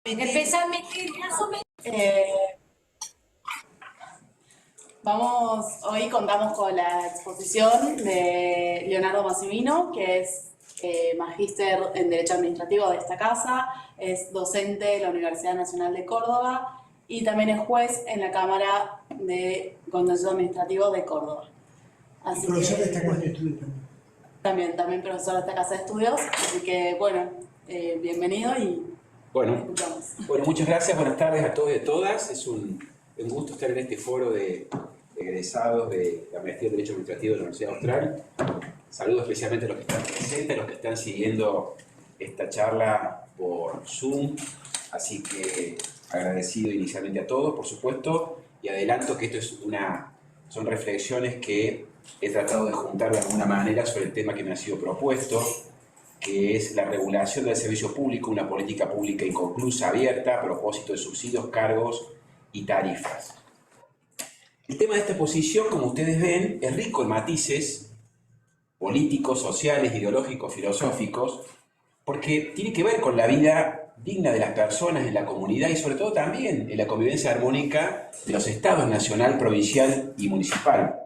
Empezá a meter más o menos. Hoy contamos con la exposición de Leonardo Massimino, que es magíster en Derecho Administrativo de esta casa, es docente de la Universidad Nacional de Córdoba y también es juez en la Cámara de Contencioso Administrativo de Córdoba. Así profesor de esta casa de estudios también. También profesor de esta casa de estudios, así que bueno, bienvenido y bueno, muchas gracias, buenas tardes a todos y a todas. Es un gusto estar en este foro de egresados de la Maestría en Derecho Administrativo de la Universidad Austral. Saludo especialmente a los que están presentes, a los que están siguiendo esta charla por Zoom. Así que agradecido inicialmente a todos, por supuesto, y adelanto que esto son reflexiones que he tratado de juntar de alguna manera sobre el tema que me ha sido propuesto, que es la regulación del servicio público, una política pública inconclusa, abierta, a propósito de subsidios, cargos y tarifas. El tema de esta exposición, como ustedes ven, es rico en matices políticos, sociales, ideológicos, filosóficos, porque tiene que ver con la vida digna de las personas en la comunidad y sobre todo también en la convivencia armónica de los estados nacional, provincial y municipal.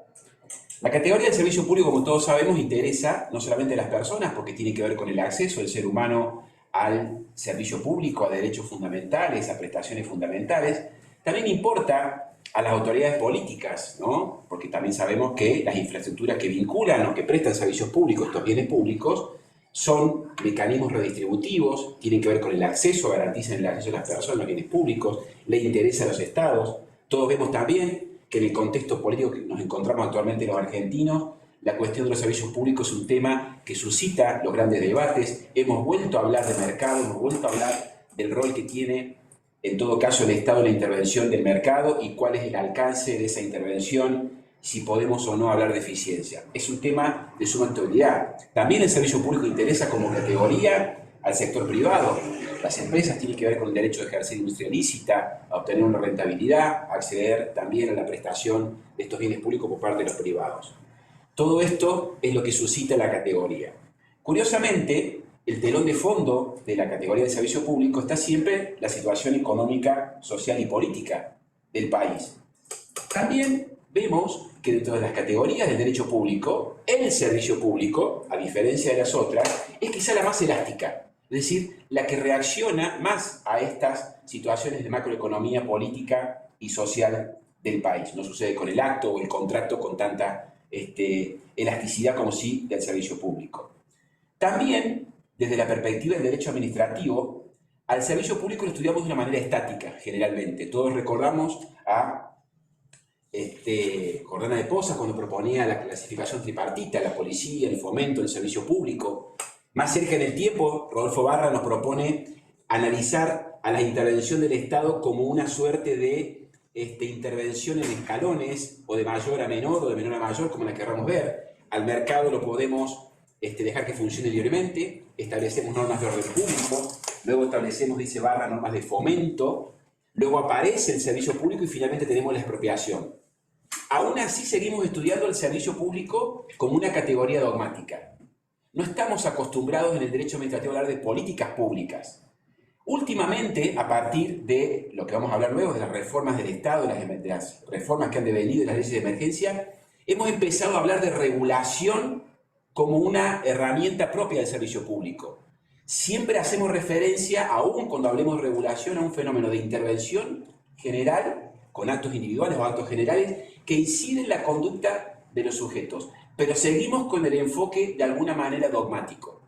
La categoría del servicio público, como todos sabemos, interesa no solamente a las personas, porque tiene que ver con el acceso del ser humano al servicio público, a derechos fundamentales, a prestaciones fundamentales. También importa a las autoridades políticas, ¿no? Porque también sabemos que las infraestructuras que vinculan o que prestan servicios públicos, estos bienes públicos, son mecanismos redistributivos, tienen que ver con el acceso, garantizan el acceso de las personas a los bienes públicos, le interesa a los estados. Todos vemos también que en el contexto político que nos encontramos actualmente los argentinos, la cuestión de los servicios públicos es un tema que suscita los grandes debates. Hemos vuelto a hablar de mercado, hemos vuelto a hablar del rol que tiene, en todo caso, el Estado en la intervención del mercado y cuál es el alcance de esa intervención, si podemos o no hablar de eficiencia. Es un tema de suma actualidad. También el servicio público interesa como categoría al sector privado. Las empresas tienen que ver con el derecho de ejercer industria lícita, a obtener una rentabilidad, a acceder también a la prestación de estos bienes públicos por parte de los privados. Todo esto es lo que suscita la categoría. Curiosamente, el telón de fondo de la categoría de servicio público está siempre la situación económica, social y política del país. También vemos que dentro de las categorías del derecho público, el servicio público, a diferencia de las otras, es quizá la más elástica. Es decir, la que reacciona más a estas situaciones de macroeconomía política y social del país. No sucede con el acto o el contrato con tanta elasticidad como sí del servicio público. También, desde la perspectiva del derecho administrativo, al servicio público lo estudiamos de una manera estática, generalmente. Todos recordamos a Jordana de Pozas cuando proponía la clasificación tripartita, la policía, el fomento, el servicio público. Más cerca en el tiempo, Rodolfo Barra nos propone analizar a la intervención del Estado como una suerte de intervención en escalones, o de mayor a menor, o de menor a mayor, como la querramos ver. Al mercado lo podemos dejar que funcione libremente, establecemos normas de orden público, luego establecemos, dice Barra, normas de fomento, luego aparece el servicio público y finalmente tenemos la expropiación. Aún así seguimos estudiando el servicio público como una categoría dogmática. No estamos acostumbrados en el derecho administrativo a hablar de políticas públicas. Últimamente, a partir de lo que vamos a hablar luego, de las reformas del Estado, de las reformas que han devenido de las leyes de emergencia, hemos empezado a hablar de regulación como una herramienta propia del servicio público. Siempre hacemos referencia, aún cuando hablemos de regulación, a un fenómeno de intervención general, con actos individuales o actos generales, que inciden en la conducta de los sujetos. Pero seguimos con el enfoque de alguna manera dogmático.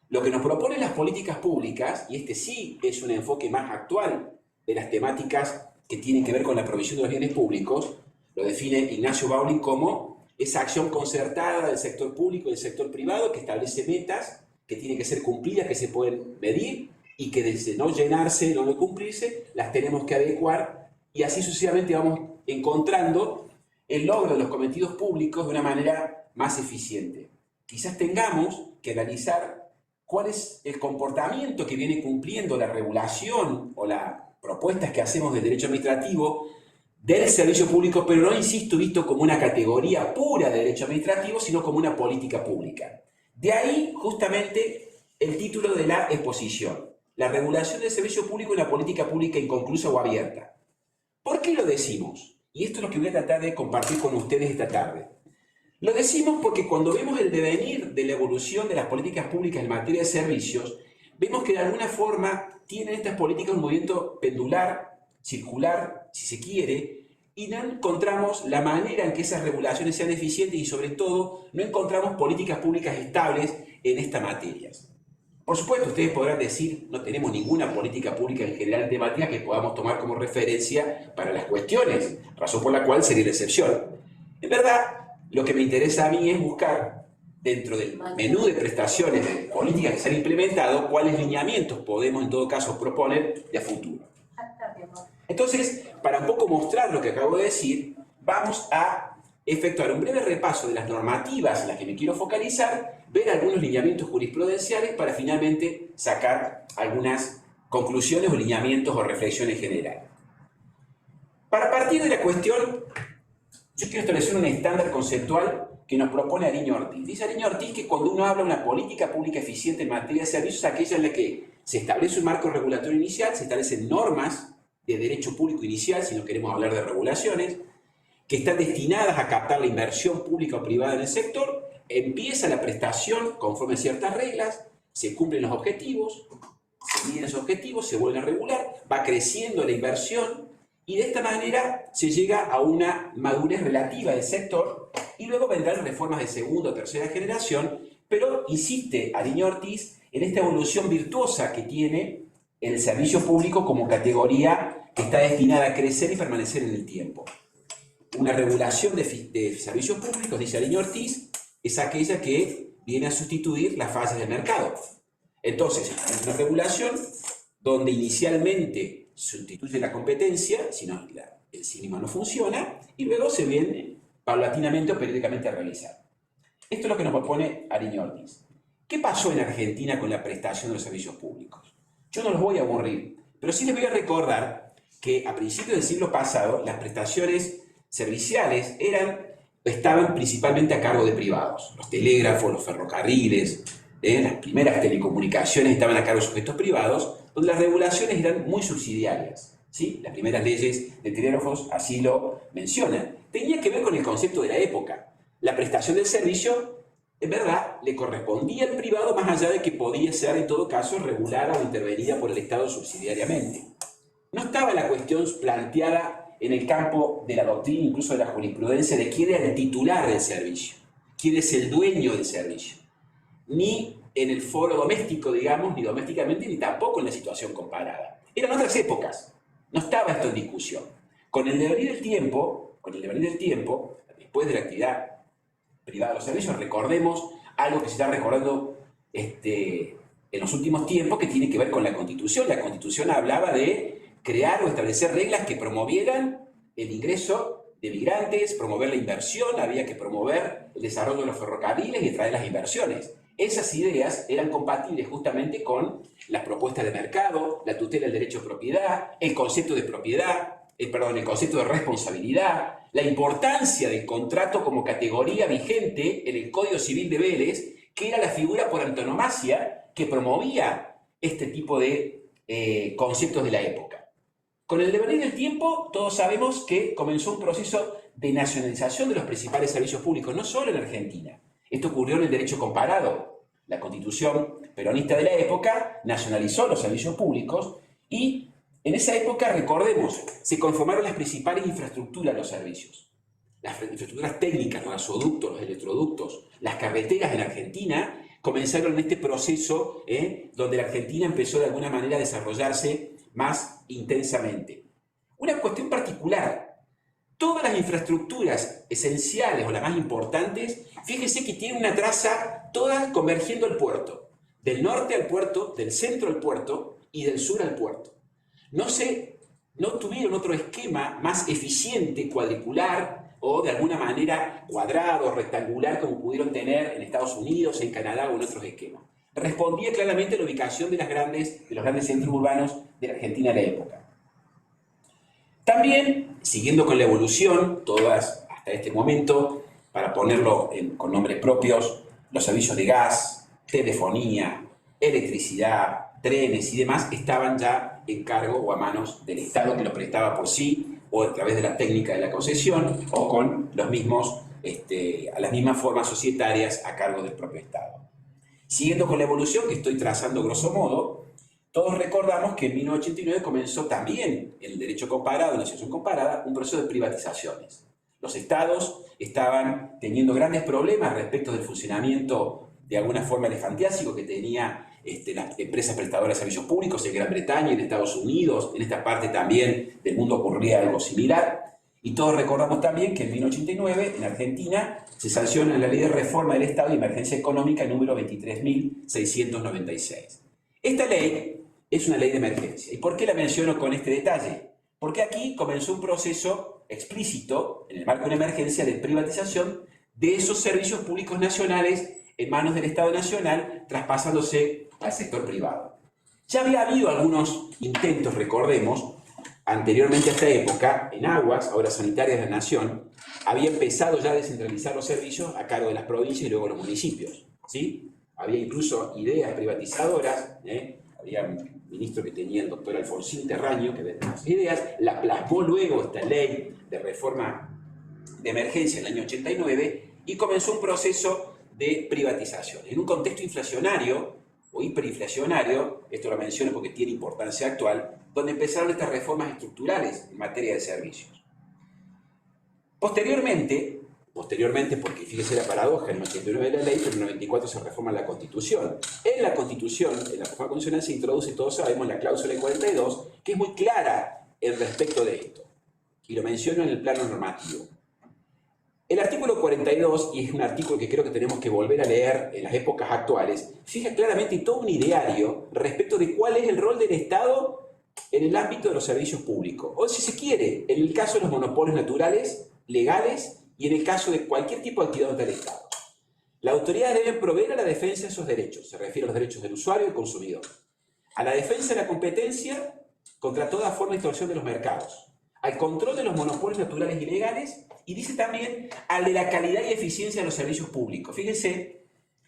Lo que nos proponen las políticas públicas, y este sí es un enfoque más actual de las temáticas que tienen que ver con la provisión de los bienes públicos, lo define Ignacio Baulig como esa acción concertada del sector público y del sector privado que establece metas que tienen que ser cumplidas, que se pueden medir y que desde no llenarse, no cumplirse, las tenemos que adecuar y así sucesivamente vamos encontrando el logro de los cometidos públicos de una manera más eficiente. Quizás tengamos que analizar cuál es el comportamiento que viene cumpliendo la regulación o las propuestas que hacemos del derecho administrativo del servicio público, pero no, insisto, visto como una categoría pura de derecho administrativo, sino como una política pública. De ahí, justamente, el título de la exposición. la regulación del servicio público es una política pública inconclusa o abierta. ¿Por qué lo decimos? Y esto es lo que voy a tratar de compartir con ustedes esta tarde. Lo decimos porque cuando vemos el devenir de la evolución de las políticas públicas en materia de servicios, vemos que de alguna forma tienen estas políticas un movimiento pendular, circular, si se quiere, y no encontramos la manera en que esas regulaciones sean eficientes y sobre todo no encontramos políticas públicas estables en estas materias. Por supuesto, ustedes podrán decir, no tenemos ninguna política pública en general en temática que podamos tomar como referencia para las cuestiones, razón por la cual sería la excepción. En verdad, lo que me interesa a mí es buscar, dentro del menú de prestaciones de políticas que se han implementado, cuáles lineamientos podemos en todo caso proponer de a futuro. Entonces, para un poco mostrar lo que acabo de decir, vamos a efectuar un breve repaso de las normativas en las que me quiero focalizar, ver algunos lineamientos jurisprudenciales para finalmente sacar algunas conclusiones o lineamientos o reflexiones generales. Para partir de la cuestión, yo quiero establecer un estándar conceptual que nos propone Ariño Ortiz. Dice Ariño Ortiz que cuando uno habla de una política pública eficiente en materia de servicios, es aquella en la que se establece un marco regulatorio inicial, se establecen normas de derecho público inicial, si no queremos hablar de regulaciones, que están destinadas a captar la inversión pública o privada en el sector, empieza la prestación conforme a ciertas reglas, se cumplen los objetivos, se miden esos objetivos, se vuelven a regular, va creciendo la inversión y de esta manera se llega a una madurez relativa del sector y luego vendrán reformas de segunda o tercera generación, pero insiste Ariño Ortiz en esta evolución virtuosa que tiene el servicio público como categoría que está destinada a crecer y permanecer en el tiempo. Una regulación de servicios públicos, dice Ariño Ortiz, es aquella que viene a sustituir las fases del mercado. Entonces, es una regulación donde inicialmente sustituye la competencia, si no, el sistema no funciona, y luego se viene paulatinamente o periódicamente a realizar. Esto es lo que nos propone Ariño Ortiz. ¿Qué pasó en Argentina con la prestación de los servicios públicos? Yo no los voy a aburrir, pero sí les voy a recordar que a principios del siglo pasado las prestaciones serviciales estaban principalmente a cargo de privados. Los telégrafos, los ferrocarriles, las primeras telecomunicaciones estaban a cargo de sujetos privados, donde las regulaciones eran muy subsidiarias, ¿sí? Las primeras leyes de telégrafos así lo mencionan. Tenía que ver con el concepto de la época. La prestación del servicio, en verdad, le correspondía al privado más allá de que podía ser, en todo caso, regulada o intervenida por el Estado subsidiariamente. No estaba la cuestión planteada en el campo de la doctrina, incluso de la jurisprudencia, de quién era el titular del servicio, quién es el dueño del servicio. Ni en el foro doméstico, digamos, ni domésticamente, ni tampoco en la situación comparada. Eran otras épocas, no estaba esto en discusión. Con el devenir del tiempo, después de la actividad privada de los servicios, recordemos algo que se está recordando en los últimos tiempos, que tiene que ver con la Constitución. La Constitución hablaba de crear o establecer reglas que promovieran el ingreso de migrantes, promover la inversión, había que promover el desarrollo de los ferrocarriles y atraer las inversiones. Esas ideas eran compatibles justamente con las propuestas de mercado, la tutela del derecho a propiedad, el concepto de propiedad, el concepto de responsabilidad, la importancia del contrato como categoría vigente en el Código Civil de Vélez, que era la figura por antonomasia que promovía este tipo de conceptos de la época. Con el devenir del tiempo, todos sabemos que comenzó un proceso de nacionalización de los principales servicios públicos, no solo en Argentina. Esto ocurrió en el derecho comparado. La Constitución peronista de la época nacionalizó los servicios públicos y en esa época, recordemos, se conformaron las principales infraestructuras de los servicios. Las infraestructuras técnicas, los gasoductos, los electroductos, las carreteras en Argentina comenzaron en este proceso donde la Argentina empezó de alguna manera a desarrollarse más intensamente. Una cuestión particular, todas las infraestructuras esenciales o las más importantes, fíjense que tienen una traza, todas convergiendo al puerto, del norte al puerto, del centro al puerto y del sur al puerto. No tuvieron otro esquema más eficiente, cuadricular o de alguna manera cuadrado, rectangular, como pudieron tener en Estados Unidos, en Canadá o en otros esquemas. Respondía claramente a la ubicación de los grandes centros urbanos de la Argentina de la época. También, siguiendo con la evolución, todas hasta este momento, para ponerlo con nombres propios, los servicios de gas, telefonía, electricidad, trenes y demás, estaban ya en cargo o a manos del Estado, que los prestaba por sí, o a través de la técnica de la concesión, o con los mismos, a las mismas formas societarias a cargo del propio Estado. Siguiendo con la evolución que estoy trazando grosso modo, todos recordamos que en 1989 comenzó también en el derecho comparado, en la situación comparada, un proceso de privatizaciones. Los estados estaban teniendo grandes problemas respecto del funcionamiento de alguna forma elefantiásico que tenía las empresas prestadoras de servicios públicos en Gran Bretaña, en Estados Unidos, en esta parte también del mundo ocurría algo similar. Y todos recordamos también que en 1989 en Argentina se sanciona la Ley de Reforma del Estado y Emergencia Económica número 23.696. Esta ley es una ley de emergencia. ¿Y por qué la menciono con este detalle? Porque aquí comenzó un proceso explícito, en el marco de una emergencia, de privatización de esos servicios públicos nacionales en manos del Estado Nacional, traspasándose al sector privado. Ya había habido algunos intentos, recordemos, anteriormente a esta época, en Aguas, Obras Sanitarias de la Nación, había empezado ya a descentralizar los servicios a cargo de las provincias y luego los municipios, ¿sí? Había incluso ideas privatizadoras, había un ministro que tenía el doctor Alfonsín Terraño, que de las ideas, la plasmó luego esta ley de reforma de emergencia en el año 89 y comenzó un proceso de privatización. En un contexto inflacionario o hiperinflacionario, esto lo menciono porque tiene importancia actual, donde empezaron estas reformas estructurales en materia de servicios. Posteriormente, porque fíjese la paradoja, en el 89 de la ley, pero en el 94 se reforma la Constitución. En la Constitución, en la reforma constitucional se introduce, todos sabemos, la cláusula 42, que es muy clara en respecto de esto. Y lo menciono en el plano normativo. El artículo 42, y es un artículo que creo que tenemos que volver a leer en las épocas actuales, fija claramente todo un ideario respecto de cuál es el rol del Estado en el ámbito de los servicios públicos. O si se quiere, en el caso de los monopolios naturales, legales, y en el caso de cualquier tipo de actividad del Estado. Las autoridades deben proveer a la defensa de esos derechos, se refiere a los derechos del usuario y del consumidor. A la defensa de la competencia contra toda forma de distorsión de los mercados. Al control de los monopolios naturales y legales, y dice también al de la calidad y eficiencia de los servicios públicos. Fíjense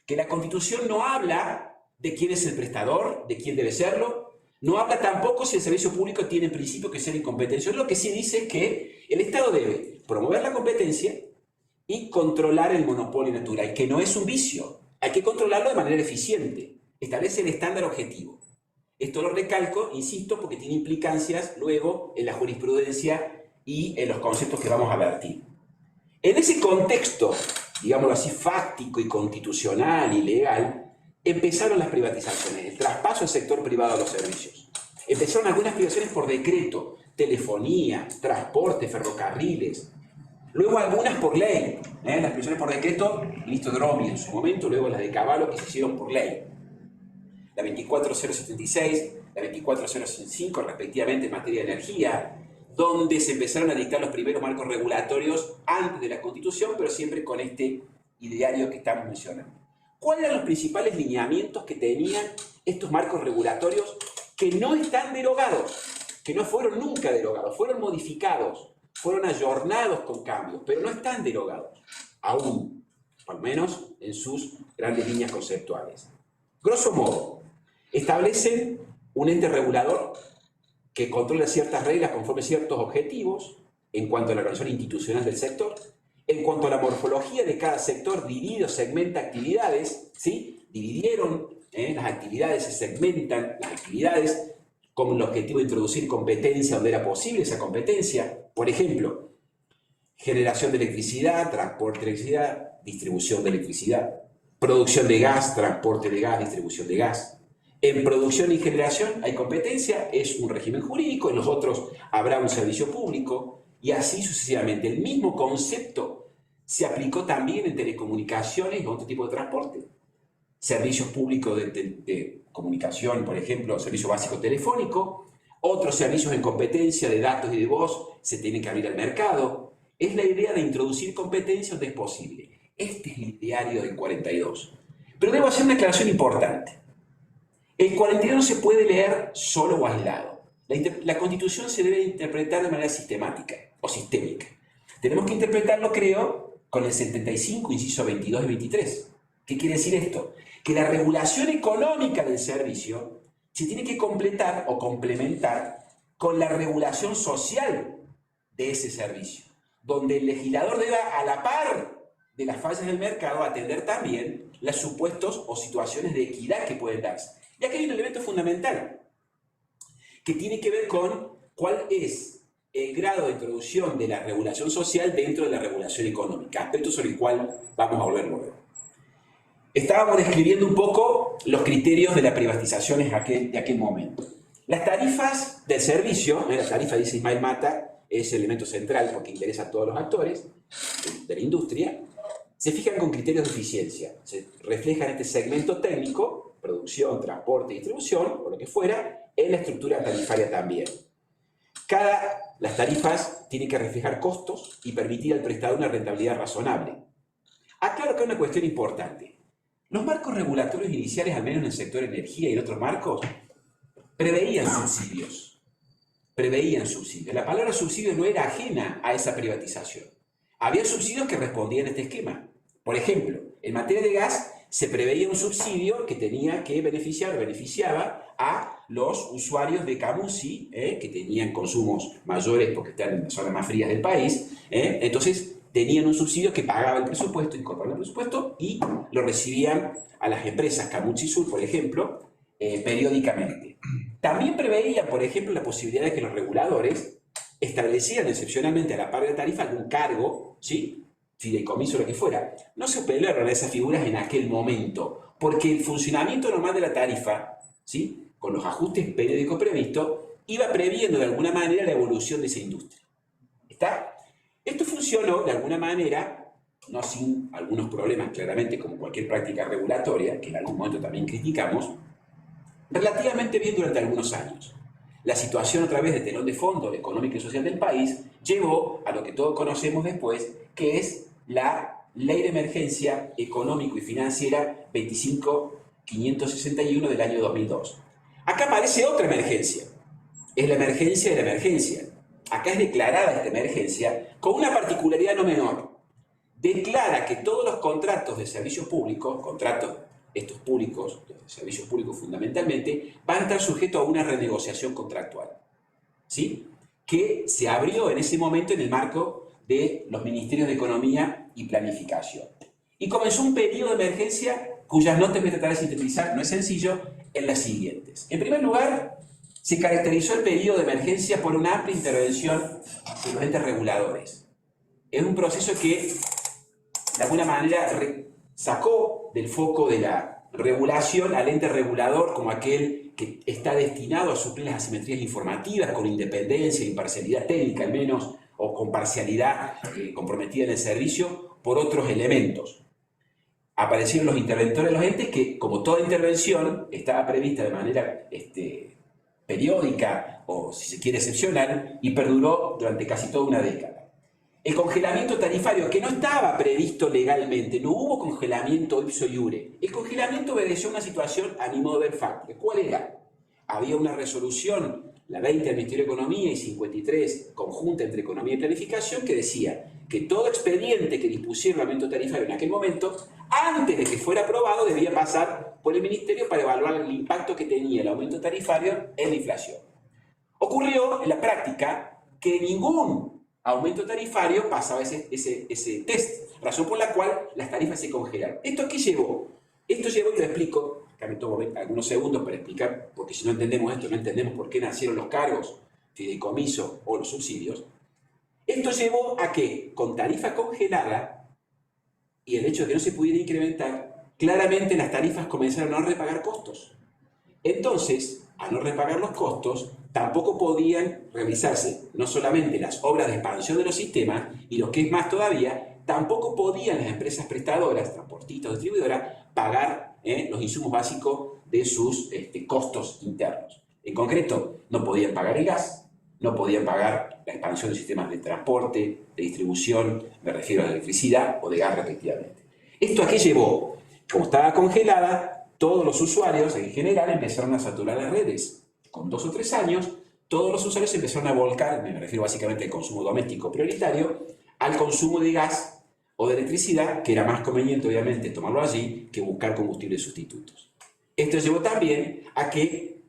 que la Constitución no habla de quién es el prestador, de quién debe serlo, no habla tampoco si el servicio público tiene en principio que ser incompetencia. Lo que sí dice es que el Estado debe promover la competencia y controlar el monopolio natural, que no es un vicio, hay que controlarlo de manera eficiente, establece el estándar objetivo. Esto lo recalco, insisto, porque tiene implicancias luego en la jurisprudencia y en los conceptos que vamos a vertir. En ese contexto, digámoslo así, fáctico y constitucional y legal, empezaron las privatizaciones, el traspaso al sector privado a los servicios. Empezaron algunas privatizaciones por decreto, telefonía, transporte, ferrocarriles. Luego algunas por ley, las privatizaciones por decreto, el ministro Dromi en su momento, luego las de Cavallo que se hicieron por ley. La 24076, la 24065 respectivamente en materia de energía, donde se empezaron a dictar los primeros marcos regulatorios antes de la Constitución, pero siempre con este ideario que estamos mencionando. ¿Cuáles eran los principales lineamientos que tenían estos marcos regulatorios que no están derogados, que no fueron nunca derogados, fueron modificados, fueron ayornados con cambios, pero no están derogados, aún, al menos en sus grandes líneas conceptuales? Grosso modo, establecen un ente regulador que controla ciertas reglas conforme a ciertos objetivos en cuanto a la organización institucional del sector. En cuanto a la morfología de cada sector, divide o segmenta actividades, ¿sí? Dividieron las actividades, se segmentan las actividades con el objetivo de introducir competencia donde era posible esa competencia. Por ejemplo, generación de electricidad, transporte de electricidad, distribución de electricidad, producción de gas, transporte de gas, distribución de gas. En producción y generación hay competencia, es un régimen jurídico, en los otros habrá un servicio público, y así sucesivamente. El mismo concepto se aplicó también en telecomunicaciones y otro tipo de transporte. Servicios públicos de comunicación, por ejemplo, servicio básico telefónico, otros servicios en competencia de datos y de voz se tienen que abrir al mercado. Es la idea de introducir competencia donde es posible. Este es el ideario del 42. Pero debo hacer una aclaración importante. El 42 no se puede leer solo o aislado. La Constitución se debe interpretar de manera sistemática o sistémica. Tenemos que interpretarlo, creo, con el 75, inciso 22 y 23. ¿Qué quiere decir esto? Que la regulación económica del servicio se tiene que completar o complementar con la regulación social de ese servicio, donde el legislador deba, a la par de las fallas del mercado, atender también los supuestos o situaciones de equidad que pueden darse. Y aquí hay un elemento fundamental que tiene que ver con cuál es el grado de introducción de la regulación social dentro de la regulación económica, aspecto sobre el cual vamos a volver luego. Estábamos describiendo un poco los criterios de las privatizaciones de aquel momento. Las tarifas del servicio, la tarifa, dice Ismael Mata, es el elemento central porque interesa a todos los actores de la industria, se fijan con criterios de eficiencia, se reflejan este segmento técnico, producción, transporte, distribución, o lo que fuera, en la estructura tarifaria también. Las tarifas tienen que reflejar costos y permitir al prestador una rentabilidad razonable. Aclaro que hay una cuestión importante. Los marcos regulatorios iniciales, al menos en el sector energía y en otros marcos, preveían subsidios. La palabra subsidio no era ajena a esa privatización. Había subsidios que respondían a este esquema. Por ejemplo, en materia de gas se preveía un subsidio que tenía que beneficiaba a los usuarios de Camusi, que tenían consumos mayores porque están en las zonas más frías del país. Entonces, tenían un subsidio que pagaba el presupuesto, incorporaba el presupuesto y lo recibían a las empresas Camusi Sur, por ejemplo, periódicamente. También preveían, por ejemplo, la posibilidad de que los reguladores establecían excepcionalmente a la par de la tarifa algún cargo, ¿sí?, fideicomiso o lo que fuera. No se operaron a esas figuras en aquel momento, porque el funcionamiento normal de la tarifa, ¿sí?, con los ajustes periódicos previstos, iba previendo de alguna manera la evolución de esa industria. ¿Está? Esto funcionó de alguna manera, no sin algunos problemas claramente, como cualquier práctica regulatoria, que en algún momento también criticamos, relativamente bien durante algunos años. La situación a través de telón de fondo económico y social del país llevó a lo que todos conocemos después, que es la Ley de Emergencia Económico y Financiera 25.561 del año 2002. Acá aparece otra emergencia. Es la emergencia de la emergencia. Acá es declarada esta emergencia con una particularidad no menor. Declara que todos los contratos de servicios públicos, estos públicos, de servicios públicos fundamentalmente, van a estar sujetos a una renegociación contractual, ¿sí?, que se abrió en ese momento en el marco de los Ministerios de Economía y Planificación. Y comenzó un periodo de emergencia cuyas notas voy a tratar de sintetizar, no es sencillo, en las siguientes. En primer lugar, se caracterizó el periodo de emergencia por una amplia intervención de los entes reguladores. Es un proceso que, de alguna manera, sacó del foco de la regulación al ente regulador como aquel que está destinado a suplir las asimetrías informativas con independencia, imparcialidad técnica al menos, o con parcialidad comprometida en el servicio por otros elementos. Aparecieron los interventores de los entes que, como toda intervención, estaba prevista de manera periódica o, si se quiere, excepcional, y perduró durante casi toda una década. El congelamiento tarifario, que no estaba previsto legalmente, no hubo congelamiento ipso iure. El congelamiento obedeció a una situación a mi modo de ver facto. ¿Cuál era? Había una resolución, la 20 del Ministerio de Economía y 53 conjunta entre Economía y Planificación, que decía que todo expediente que dispusiera el aumento tarifario en aquel momento, antes de que fuera aprobado, debía pasar por el Ministerio para evaluar el impacto que tenía el aumento tarifario en la inflación. Ocurrió en la práctica que ningún aumento tarifario pasaba ese test, razón por la cual las tarifas se congelaron. ¿Esto qué llevó? Esto llevó, y lo explico, acá me tomo algunos segundos para explicar, porque si no entendemos esto, no entendemos por qué nacieron los cargos, fideicomiso o los subsidios. Esto llevó a que, con tarifa congelada, y el hecho de que no se pudiera incrementar, claramente las tarifas comenzaron a no repagar costos. Entonces, a no repagar los costos, tampoco podían realizarse no solamente las obras de expansión de los sistemas, y lo que es más todavía, tampoco podían las empresas prestadoras, transportistas o distribuidoras, pagar los insumos básicos de sus costos internos. En concreto, no podían pagar el gas, no podían pagar la expansión de sistemas de transporte, de distribución, me refiero a la electricidad o de gas respectivamente. ¿Esto a qué llevó? Como estaba congelada, todos los usuarios en general empezaron a saturar las redes. Con 2 o 3 años, todos los usuarios empezaron a volcar, me refiero básicamente al consumo doméstico prioritario, al consumo de gas o de electricidad, que era más conveniente obviamente tomarlo allí que buscar combustibles sustitutos. Esto llevó también a que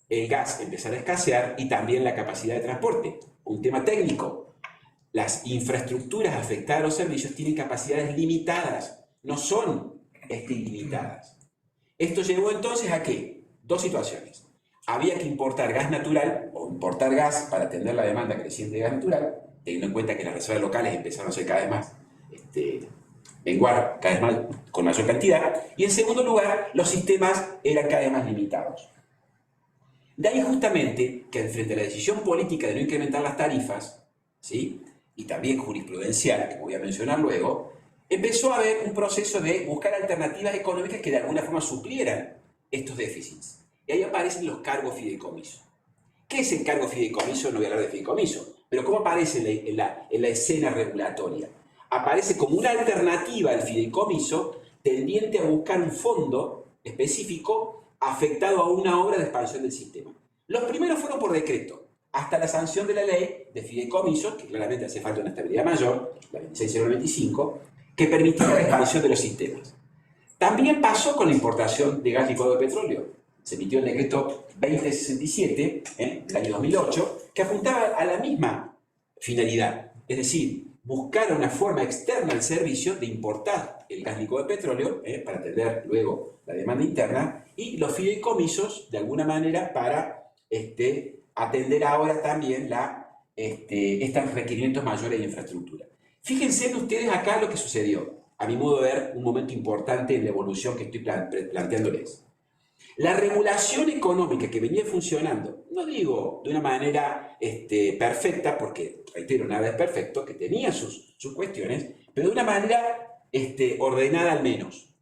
el gas empezara a escasear y también la capacidad de transporte. Un tema técnico. Las infraestructuras afectadas a los servicios tienen capacidades limitadas, no son ilimitadas. Esto llevó entonces a ¿qué? Dos situaciones. Había que importar gas natural o importar gas para atender la demanda creciente de gas natural, teniendo en cuenta que las reservas locales empezaron a ser cada vez más menguar cada vez más con mayor cantidad, y en segundo lugar, los sistemas eran cada vez más limitados. De ahí justamente que frente a la decisión política de no incrementar las tarifas, ¿sí?, y también jurisprudencial, que voy a mencionar luego, empezó a haber un proceso de buscar alternativas económicas que de alguna forma suplieran estos déficits. Y ahí aparecen los cargos fideicomiso. ¿Qué es el cargo fideicomiso? No voy a hablar de fideicomiso, pero ¿cómo aparece en la escena regulatoria? Aparece como una alternativa al fideicomiso tendiente a buscar un fondo específico afectado a una obra de expansión del sistema. Los primeros fueron por decreto, hasta la sanción de la ley de fideicomisos, que claramente hace falta una estabilidad mayor, la 26095, que permitía la expansión de los sistemas. También pasó con la importación de gas licuado de petróleo. Se emitió el decreto 2067 del año 2008, que apuntaba a la misma finalidad, es decir, buscar una forma externa al servicio de importar el gas licuado de petróleo para atender luego la demanda interna, y los fideicomisos de alguna manera para atender ahora también estos requerimientos mayores de infraestructura. Fíjense ustedes acá lo que sucedió, a mi modo de ver, un momento importante en la evolución que estoy planteándoles. La regulación económica que venía funcionando, no digo de una manera perfecta, porque, reitero, nada es perfecto, que tenía sus cuestiones, pero de una manera ordenada al menos.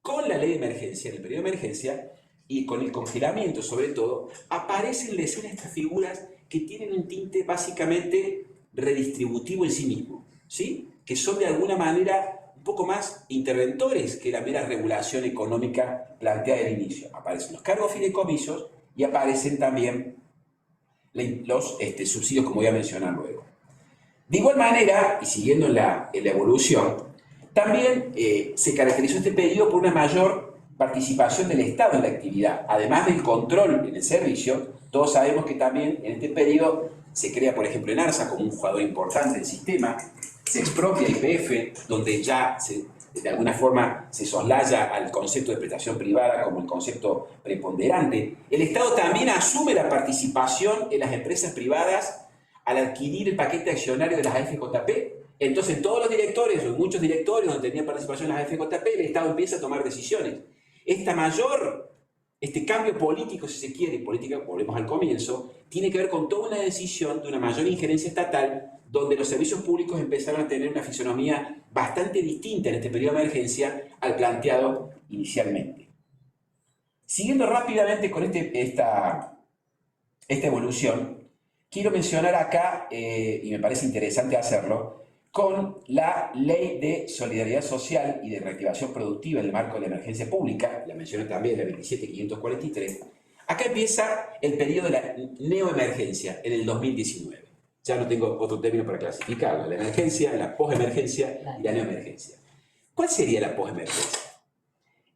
Con la ley de emergencia, en el periodo de emergencia, y con el congelamiento sobre todo, aparecen en la escena estas figuras que tienen un tinte básicamente redistributivo en sí mismo, ¿sí?, que son de alguna manera un poco más interventores que la mera regulación económica planteada al inicio. Aparecen los cargos fideicomisos y aparecen también los subsidios, como voy a mencionar luego. De igual manera, y siguiendo en la evolución, también se caracterizó este periodo por una mayor participación del Estado en la actividad, además del control en el servicio. Todos sabemos que también en este periodo se crea, por ejemplo, ENARSA como un jugador importante del sistema, se expropia YPF, donde ya de alguna forma se soslaya al concepto de prestación privada como el concepto preponderante. El Estado también asume la participación en las empresas privadas al adquirir el paquete accionario de las AFJP. Entonces, todos los directores, o muchos directorios donde tenían participación en las AFJP, el Estado empieza a tomar decisiones. Este cambio político, si se quiere, política, volvemos al comienzo, tiene que ver con toda una decisión de una mayor injerencia estatal, donde los servicios públicos empezaron a tener una fisonomía bastante distinta en este periodo de emergencia al planteado inicialmente. Siguiendo rápidamente con esta evolución, quiero mencionar acá, y me parece interesante hacerlo, con la Ley de Solidaridad Social y de Reactivación Productiva en el marco de la emergencia pública, la mencioné también, la 27543. Acá empieza el periodo de la neoemergencia en el 2019. Ya no tengo otro término para clasificarla: la emergencia, la posemergencia y la neoemergencia. ¿Cuál sería la posemergencia?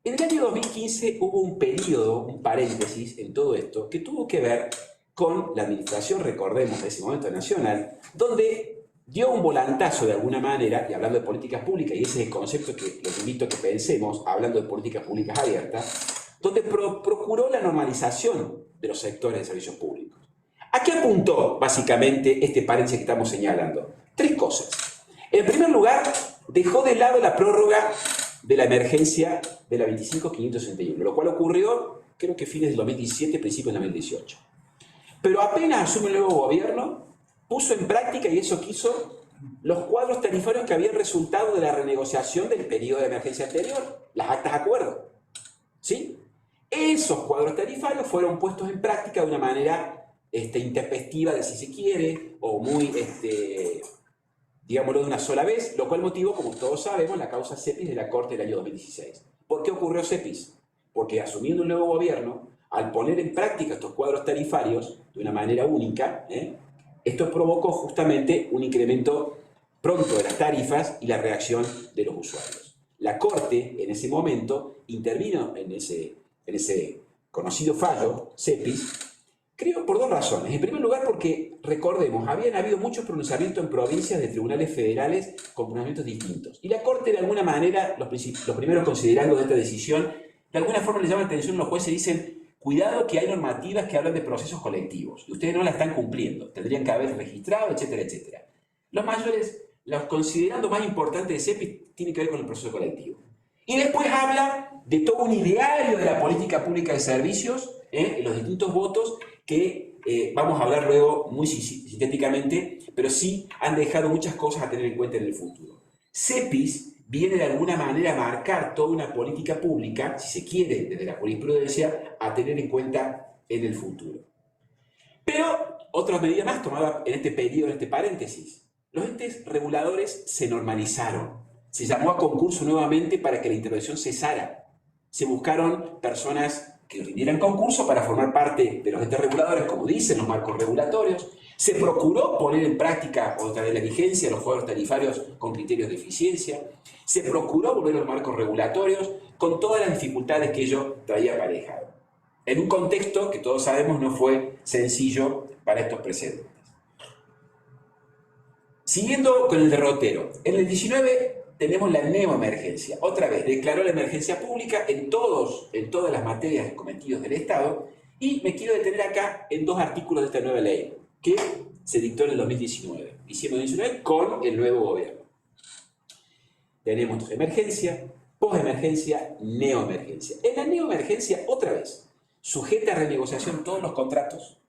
En el año 2015 hubo un periodo, un paréntesis en todo esto, que tuvo que ver con la administración, recordemos, de ese momento nacional, donde dio un volantazo de alguna manera, y hablando de políticas públicas, y ese es el concepto que los invito a que pensemos, hablando de políticas públicas abiertas, donde procuró la normalización de los sectores de servicios públicos. ¿A qué apuntó básicamente este paréntesis que estamos señalando? Tres cosas. En primer lugar, dejó de lado la prórroga de la emergencia de la 25561, lo cual ocurrió, creo que fines del 2017, principios del 2018. Pero apenas asume el nuevo gobierno, puso en práctica, y eso quiso, los cuadros tarifarios que habían resultado de la renegociación del periodo de emergencia anterior, las actas de acuerdo. ¿Sí? Esos cuadros tarifarios fueron puestos en práctica de una manera intempestiva, si se quiere, o muy, digámoslo, de una sola vez, lo cual motivó, como todos sabemos, la causa CEPIS de la Corte del año 2016. ¿Por qué ocurrió CEPIS? Porque asumiendo un nuevo gobierno, al poner en práctica estos cuadros tarifarios de una manera única, esto provocó justamente un incremento pronto de las tarifas y la reacción de los usuarios. La Corte, en ese momento, intervino en ese conocido fallo, CEPIS, Creo por dos razones. En primer lugar, porque, recordemos, habían habido muchos pronunciamientos en provincias de tribunales federales con pronunciamientos distintos. Y la Corte, de alguna manera, los primeros considerando de esta decisión, de alguna forma le llaman la atención a los jueces y dicen, cuidado que hay normativas que hablan de procesos colectivos, y ustedes no la están cumpliendo, tendrían que haber registrado, etcétera, etcétera. Los mayores, los considerando más importantes de CEPIS, tienen que ver con el proceso colectivo. Y después habla de todo un ideario de la política pública de servicios, en los distintos votos, que vamos a hablar luego muy sintéticamente, pero sí han dejado muchas cosas a tener en cuenta en el futuro. CEPIS viene de alguna manera a marcar toda una política pública, si se quiere, desde la jurisprudencia, a tener en cuenta en el futuro. Pero otras medidas más tomadas en este periodo, en este paréntesis. Los entes reguladores se normalizaron. Se llamó a concurso nuevamente para que la intervención cesara. Se buscaron personas que rindieran concurso para formar parte de los entes reguladores, como dicen los marcos regulatorios. Se procuró poner en práctica, otra vez la vigencia, los juegos tarifarios con criterios de eficiencia. Se procuró volver a los marcos regulatorios con todas las dificultades que ello traía aparejado. En un contexto que todos sabemos no fue sencillo para estos precedentes. Siguiendo con el derrotero, en el 19 tenemos la neoemergencia. Otra vez, declaró la emergencia pública en todas las materias cometidos del Estado, y me quiero detener acá en dos artículos de esta nueva ley, que se dictó en el 2019, diciembre de 2019, con el nuevo gobierno. Tenemos entonces emergencia, posemergencia, neoemergencia. En la neoemergencia, otra vez, sujeta a renegociación todos los contratos.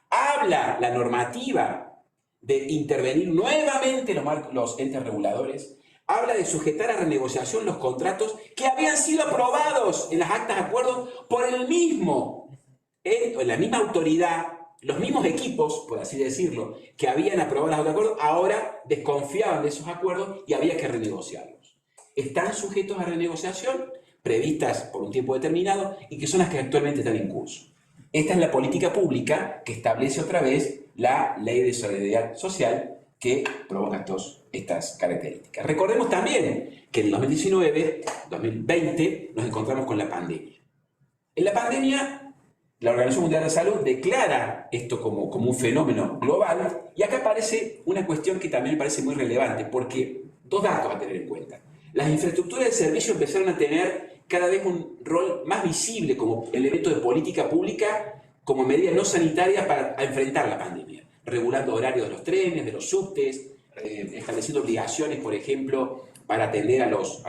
Habla la normativa de intervenir nuevamente los entes reguladores. Habla de sujetar a renegociación los contratos que habían sido aprobados en las actas de acuerdo por el mismo, en la misma autoridad, los mismos equipos, por así decirlo, que habían aprobado las actas de acuerdo, ahora desconfiaban de esos acuerdos y había que renegociarlos. Están sujetos a renegociación, previstas por un tiempo determinado, y que son las que actualmente están en curso. Esta es la política pública que establece otra vez la Ley de Solidaridad Social, que provoca estas características. Recordemos también que en el 2019-2020 nos encontramos con la pandemia. En la pandemia, la Organización Mundial de la Salud declara esto como un fenómeno global, y acá aparece una cuestión que también me parece muy relevante, porque dos datos a tener en cuenta. Las infraestructuras de servicio empezaron a tener cada vez un rol más visible como elemento de política pública, como medida no sanitaria para enfrentar la pandemia, regulando horarios de los trenes, de los subtes, estableciendo obligaciones, por ejemplo, para atender a los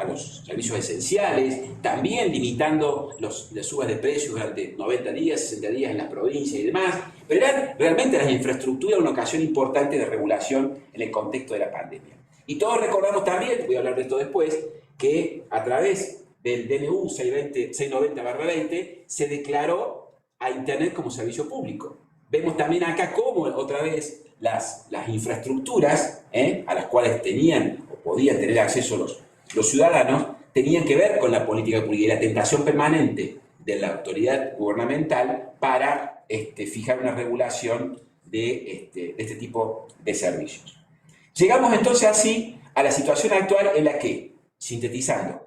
servicios esenciales, también limitando las subas de precios durante 90 días, 60 días en las provincias y demás. Pero eran realmente las infraestructuras una ocasión importante de regulación en el contexto de la pandemia. Y todos recordamos también, voy a hablar de esto después, que a través del DNU 690/20 se declaró a Internet como servicio público. Vemos también acá cómo, otra vez, las infraestructuras a las cuales tenían o podían tener acceso los ciudadanos, tenían que ver con la política pública y la tentación permanente de la autoridad gubernamental para fijar una regulación de este tipo de servicios. Llegamos entonces así a la situación actual en la que, sintetizando,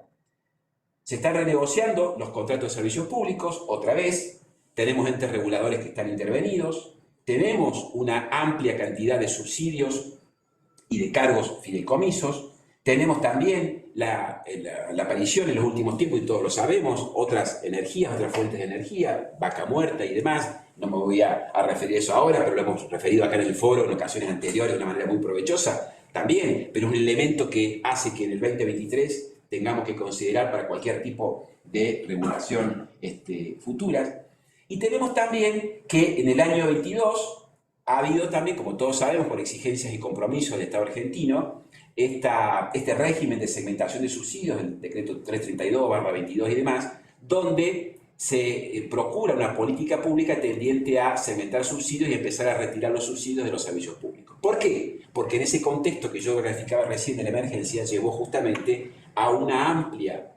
se están renegociando los contratos de servicios públicos, otra vez, tenemos entes reguladores que están intervenidos, tenemos una amplia cantidad de subsidios y de cargos fideicomisos, tenemos también la aparición en los últimos tiempos, y todos lo sabemos, otras energías, otras fuentes de energía, vaca muerta y demás. No me voy a referir a eso ahora, pero lo hemos referido acá en el foro en ocasiones anteriores de una manera muy provechosa también, pero es un elemento que hace que en el 2023 tengamos que considerar para cualquier tipo de regulación futura. Y tenemos también que en el año 22 ha habido también, como todos sabemos, por exigencias y compromisos del Estado argentino, este régimen de segmentación de subsidios, el decreto 332/22 y demás, donde se procura una política pública tendiente a segmentar subsidios y empezar a retirar los subsidios de los servicios públicos. ¿Por qué? Porque en ese contexto que yo graficaba recién de la emergencia llevó justamente a una amplia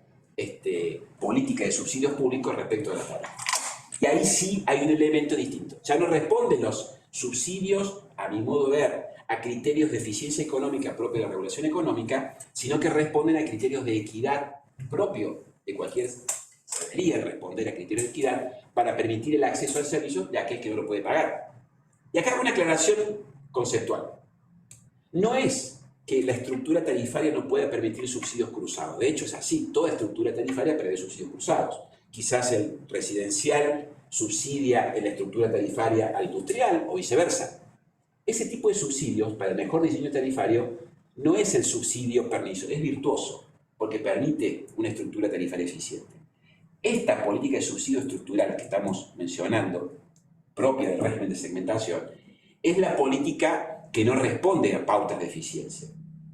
política de subsidios públicos respecto a la tarifa. Y ahí sí hay un elemento distinto. Ya no responden los subsidios, a mi modo de ver, a criterios de eficiencia económica propia de la regulación económica, sino que responden a criterios de equidad propio de cualquier deberían responder a criterios de equidad para permitir el acceso al servicio de aquel que no lo puede pagar. Y acá una aclaración conceptual. No es que la estructura tarifaria no pueda permitir subsidios cruzados. De hecho, es así. Toda estructura tarifaria prevé subsidios cruzados. Quizás el residencial subsidia en la estructura tarifaria al industrial o viceversa. Ese tipo de subsidios, para el mejor diseño tarifario, no es el subsidio pernicioso, es virtuoso, porque permite una estructura tarifaria eficiente. Esta política de subsidio estructural que estamos mencionando, propia del régimen de segmentación, es la política que no responde a pautas de eficiencia.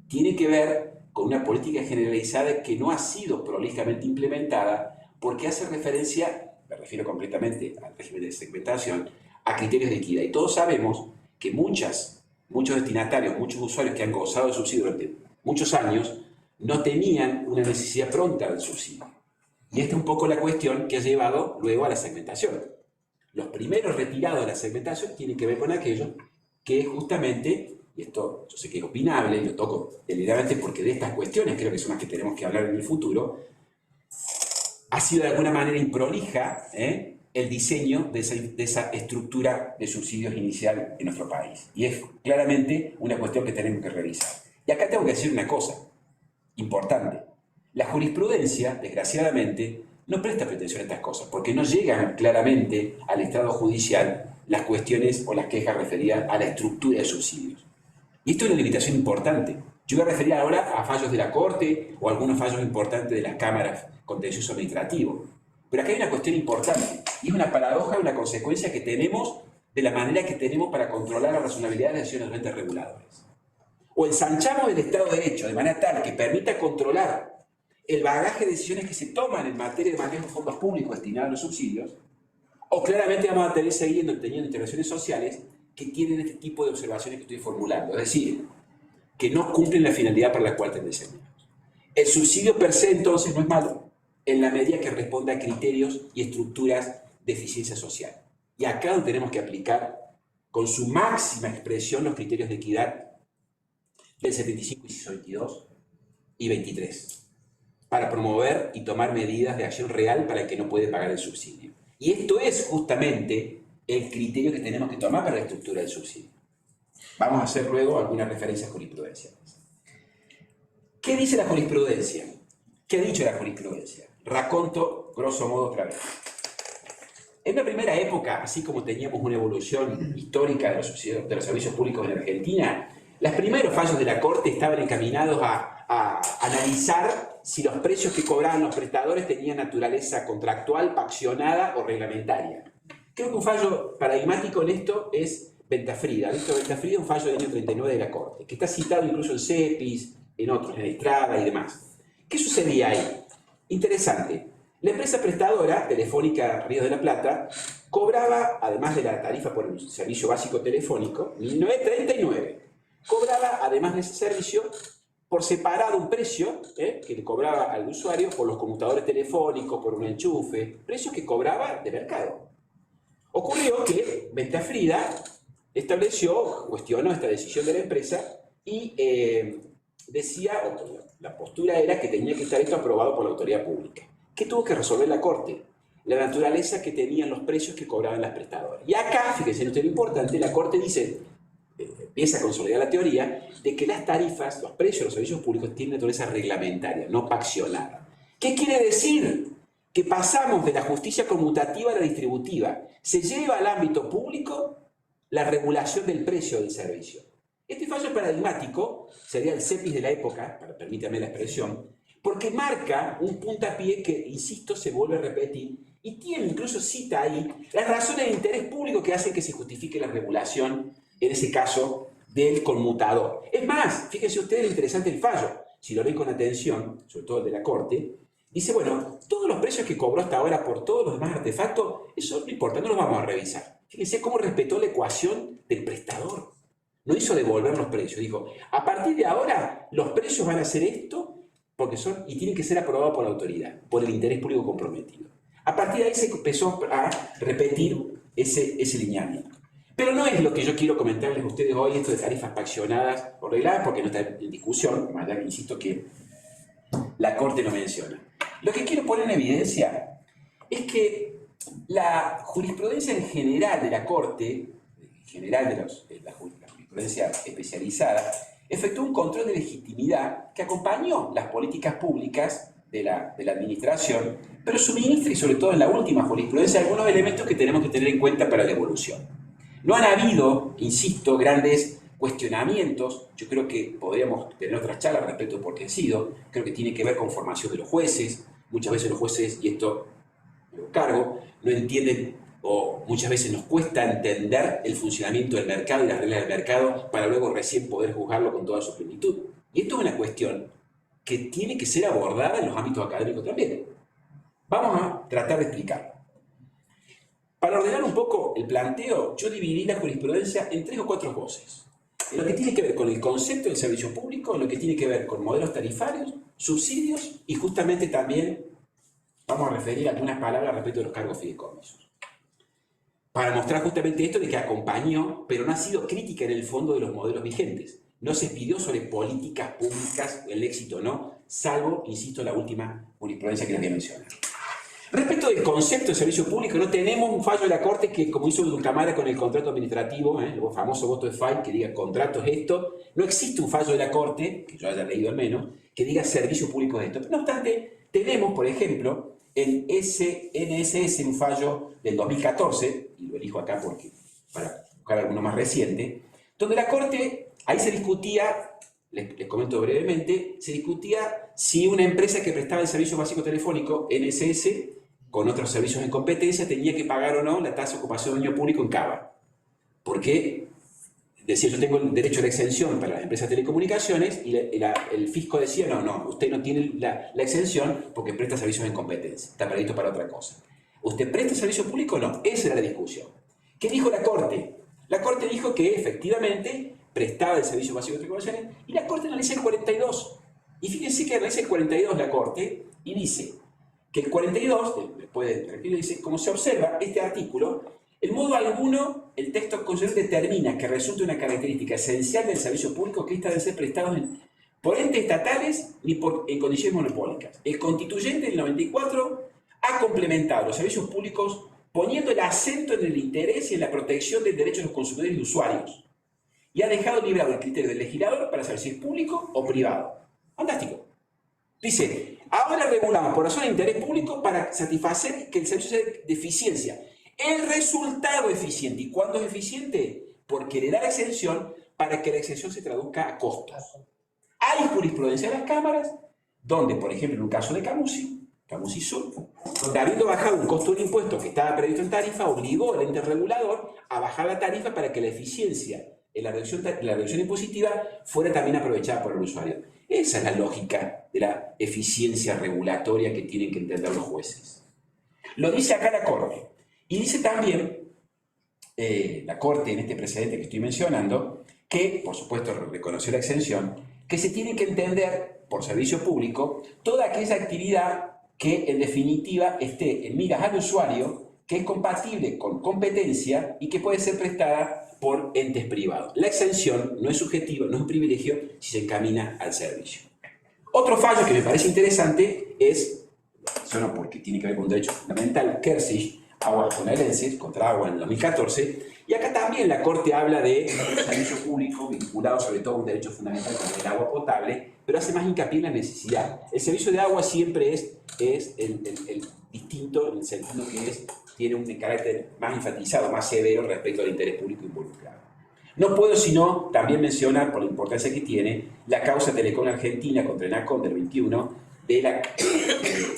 Tiene que ver con una política generalizada que no ha sido prolijamente implementada porque hace referencia, me refiero concretamente al régimen de segmentación, a criterios de equidad. Y todos sabemos que muchos destinatarios, muchos usuarios que han gozado de subsidio durante muchos años, no tenían una necesidad pronta del subsidio. Y esta es un poco la cuestión que ha llevado luego a la segmentación. Los primeros retirados de la segmentación tienen que ver con aquello que justamente, y esto yo sé que es opinable, lo toco deliberadamente porque de estas cuestiones creo que son las que tenemos que hablar en el futuro, ha sido de alguna manera improlija el diseño de esa estructura de subsidios inicial en nuestro país. Y es claramente una cuestión que tenemos que revisar. Y acá tengo que decir una cosa importante. La jurisprudencia, desgraciadamente, no presta atención a estas cosas, porque no llegan claramente al estrado judicial las cuestiones o las quejas referidas a la estructura de subsidios. Y esto es una limitación importante. Yo voy a referir ahora a fallos de la Corte o algunos fallos importantes de las cámaras contencioso administrativo. Pero acá hay una cuestión importante, y es una paradoja, una consecuencia que tenemos de la manera que tenemos para controlar la razonabilidad de las decisiones de los entes reguladores. O ensanchamos el Estado de Derecho de manera tal que permita controlar el bagaje de decisiones que se toman en materia de manejo de fondos públicos destinados a los subsidios, o claramente vamos a tener teniendo intervenciones sociales que tienen este tipo de observaciones que estoy formulando, es decir, que no cumplen la finalidad para la cual están diseñados. El subsidio per se entonces no es malo, en la medida que responda a criterios y estructuras de eficiencia social. Y acá donde tenemos que aplicar con su máxima expresión los criterios de equidad del 75, inciso 22 y 23, para promover y tomar medidas de acción real para el que no puede pagar el subsidio. Y esto es justamente el criterio que tenemos que tomar para la estructura del subsidio. Vamos a hacer luego algunas referencias jurisprudenciales. ¿Qué dice la jurisprudencia? ¿Qué ha dicho la jurisprudencia? Raconto, grosso modo, otra vez. En la primera época, así como teníamos una evolución histórica de los servicios públicos en Argentina, los primeros fallos de la Corte estaban encaminados a analizar si los precios que cobraban los prestadores tenían naturaleza contractual, paccionada o reglamentaria. Creo que un fallo paradigmático en esto es Ventafrida. Ventafrida es un fallo del año 39 de la Corte, que está citado incluso en CEPIS, en otros, en Estrada y demás. ¿Qué sucedía ahí? Interesante. La empresa prestadora, Telefónica Ríos de la Plata, cobraba, además de la tarifa por el servicio básico telefónico, 1939, cobraba, además de ese servicio, por separado un precio que le cobraba al usuario por los conmutadores telefónicos, por un enchufe, precios que cobraba de mercado. Ocurrió que Ventafrida cuestionó esta decisión de la empresa y decía, la postura era que tenía que estar esto aprobado por la autoridad pública. ¿Qué tuvo que resolver la Corte? La naturaleza que tenían los precios que cobraban las prestadoras. Y acá, fíjense usted lo importante, la Corte dice, empieza a consolidar la teoría de que las tarifas, los precios de los servicios públicos tienen naturaleza reglamentaria, no paccionada. ¿Qué quiere decir? Que pasamos de la justicia conmutativa a la distributiva. Se lleva al ámbito público la regulación del precio del servicio. Este fallo paradigmático sería el CEPIS de la época, permítame la expresión, porque marca un puntapié que, insisto, se vuelve a repetir y tiene, incluso cita ahí, las razones de interés público que hacen que se justifique la regulación, en ese caso, del conmutador. Es más, fíjense ustedes lo interesante del fallo, si lo ven con atención, sobre todo el de la Corte, dice, bueno, todos los precios que cobró hasta ahora por todos los demás artefactos, eso no importa, no los vamos a revisar. Fíjense cómo respetó la ecuación del prestador. No hizo devolver los precios, dijo, a partir de ahora los precios van a ser esto porque son y tienen que ser aprobados por la autoridad, por el interés público comprometido. A partir de ahí se empezó a repetir ese lineamiento. Pero no es lo que yo quiero comentarles a ustedes hoy, esto de tarifas paccionadas o regladas, porque no está en discusión, más allá que insisto que la Corte lo menciona. Lo que quiero poner en evidencia es que la jurisprudencia en general de la Corte, en general de la jurisprudencia especializada, efectuó un control de legitimidad que acompañó las políticas públicas de la administración, pero suministra, y sobre todo en la última jurisprudencia, algunos elementos que tenemos que tener en cuenta para la evolución. No han habido, insisto, grandes cuestionamientos. Yo creo que podríamos tener otras charlas respecto por qué han sido. Creo que tiene que ver con formación de los jueces. Muchas veces los jueces, y esto me lo cargo, no entienden o muchas veces nos cuesta entender el funcionamiento del mercado y las reglas del mercado para luego recién poder juzgarlo con toda su plenitud. Y esto es una cuestión que tiene que ser abordada en los ámbitos académicos también. Vamos a tratar de explicarlo. Para ordenar un poco el planteo, yo dividí la jurisprudencia en 3 o 4 voces. En lo que tiene que ver con el concepto del servicio público, en lo que tiene que ver con modelos tarifarios, subsidios y justamente también vamos a referir algunas palabras respecto de los cargos fideicomisos. Para mostrar justamente esto de que acompañó, pero no ha sido crítica en el fondo de los modelos vigentes. No se pidió sobre políticas públicas, el éxito no, salvo, insisto, la última jurisprudencia que les voy a mencionar. Respecto del concepto de servicio público, no tenemos un fallo de la Corte que, como hizo Dulcamara con el contrato administrativo, el famoso voto de Fay, que diga contrato es esto. No existe un fallo de la Corte, que yo haya leído al menos, que diga servicio público es esto. No obstante, tenemos, por ejemplo, en NSS, un fallo del 2014, y lo elijo acá porque, para buscar alguno más reciente, donde la Corte, ahí se discutía, les comento brevemente, se discutía si una empresa que prestaba el servicio básico telefónico, NSS, con otros servicios en competencia, tenía que pagar o no la tasa de ocupación de dominio público en Cava. Porque decía, yo tengo el derecho a la exención para las empresas de telecomunicaciones, y el fisco decía, no, usted no tiene la exención porque presta servicios en competencia, está previsto para otra cosa. ¿Usted presta servicio público o no? Esa era la discusión. ¿Qué dijo la Corte? La Corte dijo que efectivamente prestaba el servicio básico de telecomunicaciones, y la Corte analiza el 42. Y fíjense que analiza el 42 la Corte y dice que el 42, después de tranquilo, dice, como se observa, este artículo, en modo alguno, el texto constitucional determina que resulta una característica esencial del servicio público que ésta debe ser prestado por entes estatales ni en condiciones monopólicas. El constituyente del 94 ha complementado los servicios públicos poniendo el acento en el interés y en la protección del derecho de los consumidores y usuarios, y ha dejado librado el criterio del legislador para saber si es público o privado. Fantástico. Dice, ahora regulamos por razón de interés público para satisfacer que el servicio sea de eficiencia. El resultado eficiente. ¿Y cuándo es eficiente? Porque le da la exención para que la exención se traduzca a costos. Hay jurisprudencia de las cámaras donde, por ejemplo, en un caso de Camusi Sur, donde habiendo bajado un costo de un impuesto que estaba previsto en tarifa, obligó al ente regulador a bajar la tarifa para que la eficiencia en la reducción impositiva fuera también aprovechada por el usuario. Esa es la lógica de la eficiencia regulatoria que tienen que entender los jueces. Lo dice acá la Corte. Y dice también la Corte, en este precedente que estoy mencionando, que, por supuesto, reconoció la exención, que se tiene que entender por servicio público toda aquella actividad que, en definitiva, esté en miras al usuario, que es compatible con competencia y que puede ser prestada por entes privados. La exención no es subjetiva, no es un privilegio si se encamina al servicio. Otro fallo que me parece interesante es, no porque tiene que ver con un derecho fundamental, Kersich, Aguas bonaerenses, contra Agua en el 2014, y acá también la Corte habla de servicio público vinculado sobre todo a un derecho fundamental como el agua potable, pero hace más hincapié en la necesidad. El servicio de agua siempre es el distinto en el sentido que tiene un carácter más enfatizado, más severo respecto al interés público involucrado. No puedo sino también mencionar, por la importancia que tiene, la causa Telecom Argentina contra ENACOM del 21 de la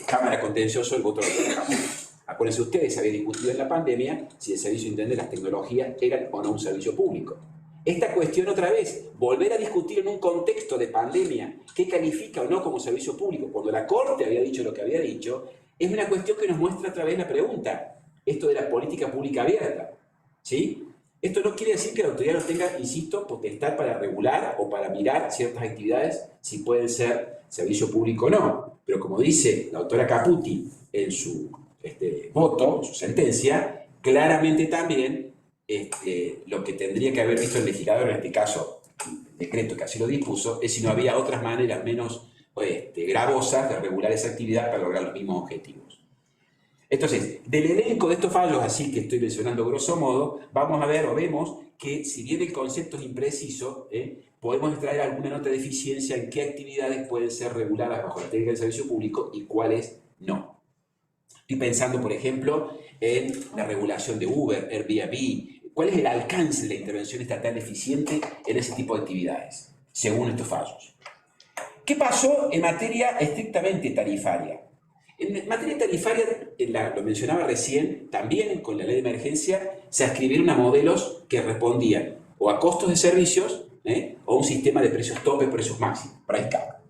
Cámara Contencioso del voto de la Cámara. Acuérdense ustedes, se había discutido en la pandemia si el servicio de Internet de las tecnologías eran o no un servicio público. Esta cuestión otra vez, volver a discutir en un contexto de pandemia qué califica o no como servicio público, cuando la Corte había dicho lo que había dicho, es una cuestión que nos muestra otra vez la pregunta, esto de la política pública abierta, ¿sí? Esto no quiere decir que la autoridad no tenga, insisto, potestad para regular o para mirar ciertas actividades si pueden ser servicio público o no, pero como dice la doctora Caputi en su voto, su sentencia, claramente también lo que tendría que haber visto el legislador, en este caso el decreto que así lo dispuso, es si no había otras maneras menos gravosas de regular esa actividad para lograr los mismos objetivos. Entonces, del elenco de estos fallos, así que estoy mencionando grosso modo, vamos a ver o vemos que si bien el concepto es impreciso, podemos extraer alguna nota de eficiencia en qué actividades pueden ser reguladas bajo la técnica del servicio público y cuáles no. Estoy pensando, por ejemplo, en la regulación de Uber, Airbnb. ¿Cuál es el alcance de la intervención estatal eficiente en ese tipo de actividades, según estos fallos? ¿Qué pasó en materia estrictamente tarifaria? En materia tarifaria, lo mencionaba recién, también con la ley de emergencia se adscribieron a modelos que respondían o a costos de servicios o a un sistema de precios tope, precios máximos, price cap.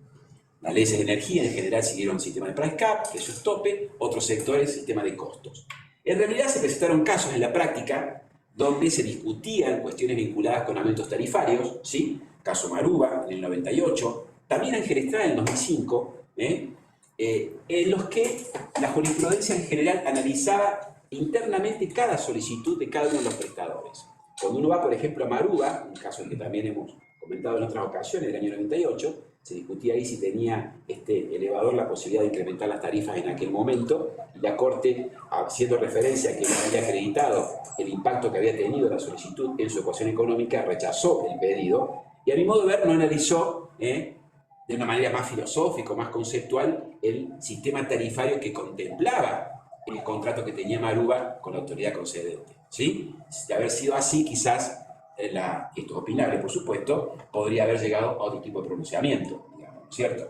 Las leyes de energía en general siguieron un sistema de price cap, precios tope, otros sectores sistema de costos. En realidad se presentaron casos en la práctica donde se discutían cuestiones vinculadas con aumentos tarifarios, ¿sí? Caso Maruba en el 98, también Ángel Estrada en el 2005, en los que la jurisprudencia en general analizaba internamente cada solicitud de cada uno de los prestadores. Cuando uno va, por ejemplo, a Maruba, un caso que también hemos comentado en otras ocasiones, del año 98, se discutía ahí si tenía este elevador la posibilidad de incrementar las tarifas en aquel momento, y la Corte, haciendo referencia a que no había acreditado el impacto que había tenido la solicitud en su ecuación económica, rechazó el pedido, y a mi modo de ver no analizó de una manera más filosófica, más conceptual, el sistema tarifario que contemplaba el contrato que tenía Maruba con la autoridad concedente, ¿sí? De haber sido así, quizás, esto es opinable, por supuesto, podría haber llegado a otro tipo de pronunciamiento, digamos, ¿cierto?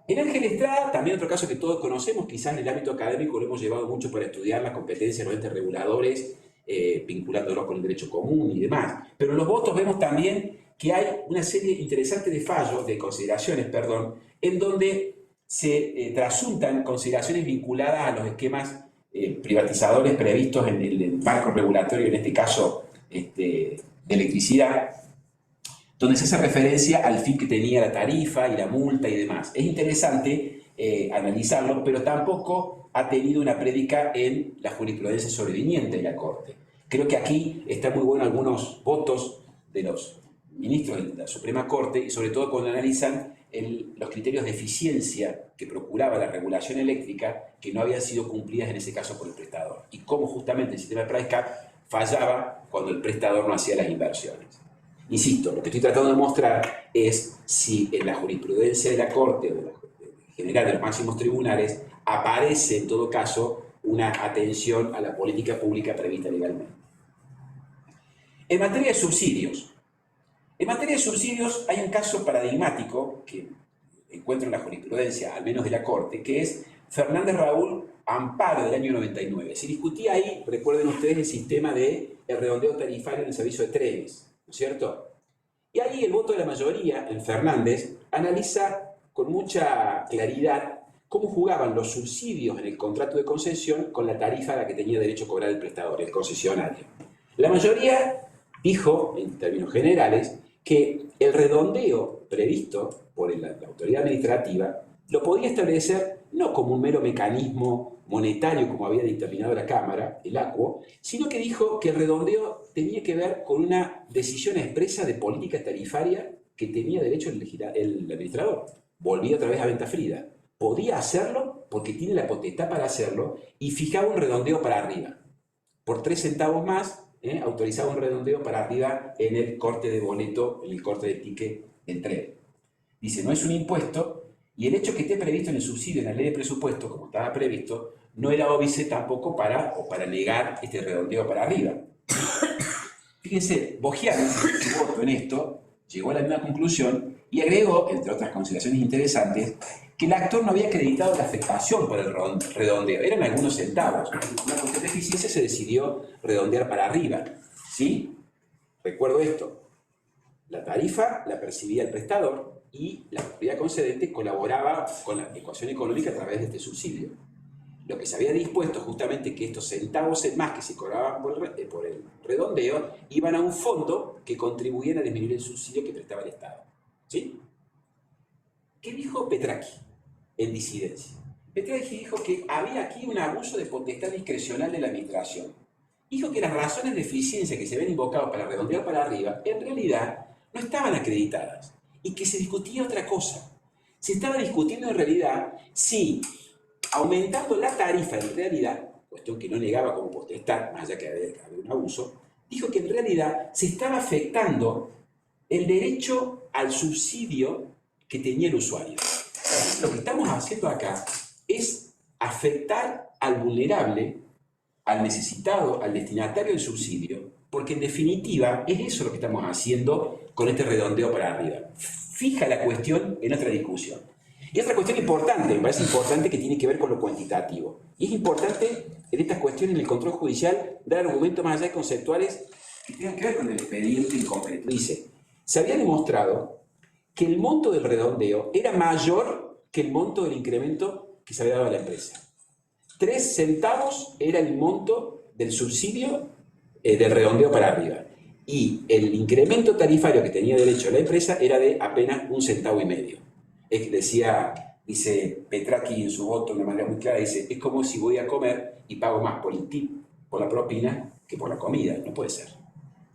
En Ángel Estrada, también otro caso que todos conocemos, quizás en el ámbito académico lo hemos llevado mucho para estudiar las competencias de los entes reguladores, vinculándolos con el derecho común y demás. Pero en los votos vemos también que hay una serie interesante de fallos, de consideraciones, perdón, en donde se trasuntan consideraciones vinculadas a los esquemas privatizadores previstos en el marco regulatorio, en este caso de electricidad, donde se hace referencia al fin que tenía la tarifa y la multa y demás. Es interesante analizarlo, pero tampoco ha tenido una prédica en la jurisprudencia sobreviniente de la Corte. Creo que aquí está muy bueno algunos votos de los ministros de la Suprema Corte, y sobre todo cuando analizan los criterios de eficiencia que procuraba la regulación eléctrica, que no habían sido cumplidas en ese caso por el prestador, y cómo justamente el sistema de price cap fallaba cuando el prestador no hacía las inversiones. Insisto, lo que estoy tratando de mostrar es si en la jurisprudencia de la Corte, o en general de los máximos tribunales, aparece en todo caso una atención a la política pública prevista legalmente. En materia de subsidios, hay un caso paradigmático que encuentro en la jurisprudencia, al menos de la Corte, que es Fernández Raúl Amparo del año 99. Se discutía ahí, recuerden ustedes, el sistema de el redondeo tarifario en el servicio de trenes, ¿no es cierto? Y ahí el voto de la mayoría en Fernández analiza con mucha claridad cómo jugaban los subsidios en el contrato de concesión con la tarifa a la que tenía derecho a cobrar el prestador, el concesionario. La mayoría dijo, en términos generales, que el redondeo previsto por la autoridad administrativa lo podía establecer no como un mero mecanismo monetario como había determinado la Cámara, el ACUO, sino que dijo que el redondeo tenía que ver con una decisión expresa de política tarifaria que tenía derecho el administrador. Volvía otra vez a Venta Frida. Podía hacerlo porque tiene la potestad para hacerlo y fijaba un redondeo para arriba. Por 3 centavos más, autorizaba un redondeo para arriba en el corte de boleto, en el corte de ticket del tren. Dice, no es un impuesto, y el hecho que esté previsto en el subsidio en la ley de presupuesto, como estaba previsto, no era óbice tampoco para negar este redondeo para arriba. Fíjense, Bogiano, en su voto en esto, llegó a la misma conclusión y agregó, entre otras consideraciones interesantes, que el actor no había acreditado la afectación por el redondeo, eran algunos centavos. Una cuestión de eficiencia se decidió redondear para arriba. ¿Sí? Recuerdo esto, la tarifa la percibía el prestador y la autoridad concedente colaboraba con la ecuación económica a través de este subsidio. Lo que se había dispuesto justamente que estos centavos en más que se cobraban por el redondeo iban a un fondo que contribuían a disminuir el subsidio que prestaba el Estado. ¿Sí? ¿Qué dijo Petracchi en disidencia? Petracchi dijo que había aquí un abuso de potestad discrecional de la administración. Dijo que las razones de eficiencia que se habían invocado para redondear para arriba en realidad no estaban acreditadas y que se discutía otra cosa. Se estaba discutiendo en realidad si aumentando la tarifa en realidad, cuestión que no negaba como potestad, más allá que había un abuso, dijo que en realidad se estaba afectando el derecho al subsidio que tenía el usuario. Lo que estamos haciendo acá es afectar al vulnerable, al necesitado, al destinatario del subsidio, porque en definitiva es eso lo que estamos haciendo con este redondeo para arriba. Fija la cuestión en otra discusión. Y otra cuestión importante, me parece importante, que tiene que ver con lo cuantitativo. Y es importante en estas cuestiones, en el control judicial, dar argumentos más allá de conceptuales que tengan que ver con el expediente en concreto. Dice, se había demostrado que el monto del redondeo era mayor que el monto del incremento que se había dado a la empresa. 3 centavos era el monto del subsidio del redondeo para arriba. Y el incremento tarifario que tenía derecho la empresa era de apenas 1,5 centavos. Es que dice Petraki en su voto de una manera muy clara, dice, es como si voy a comer y pago más por el tip, por la propina, que por la comida. No puede ser.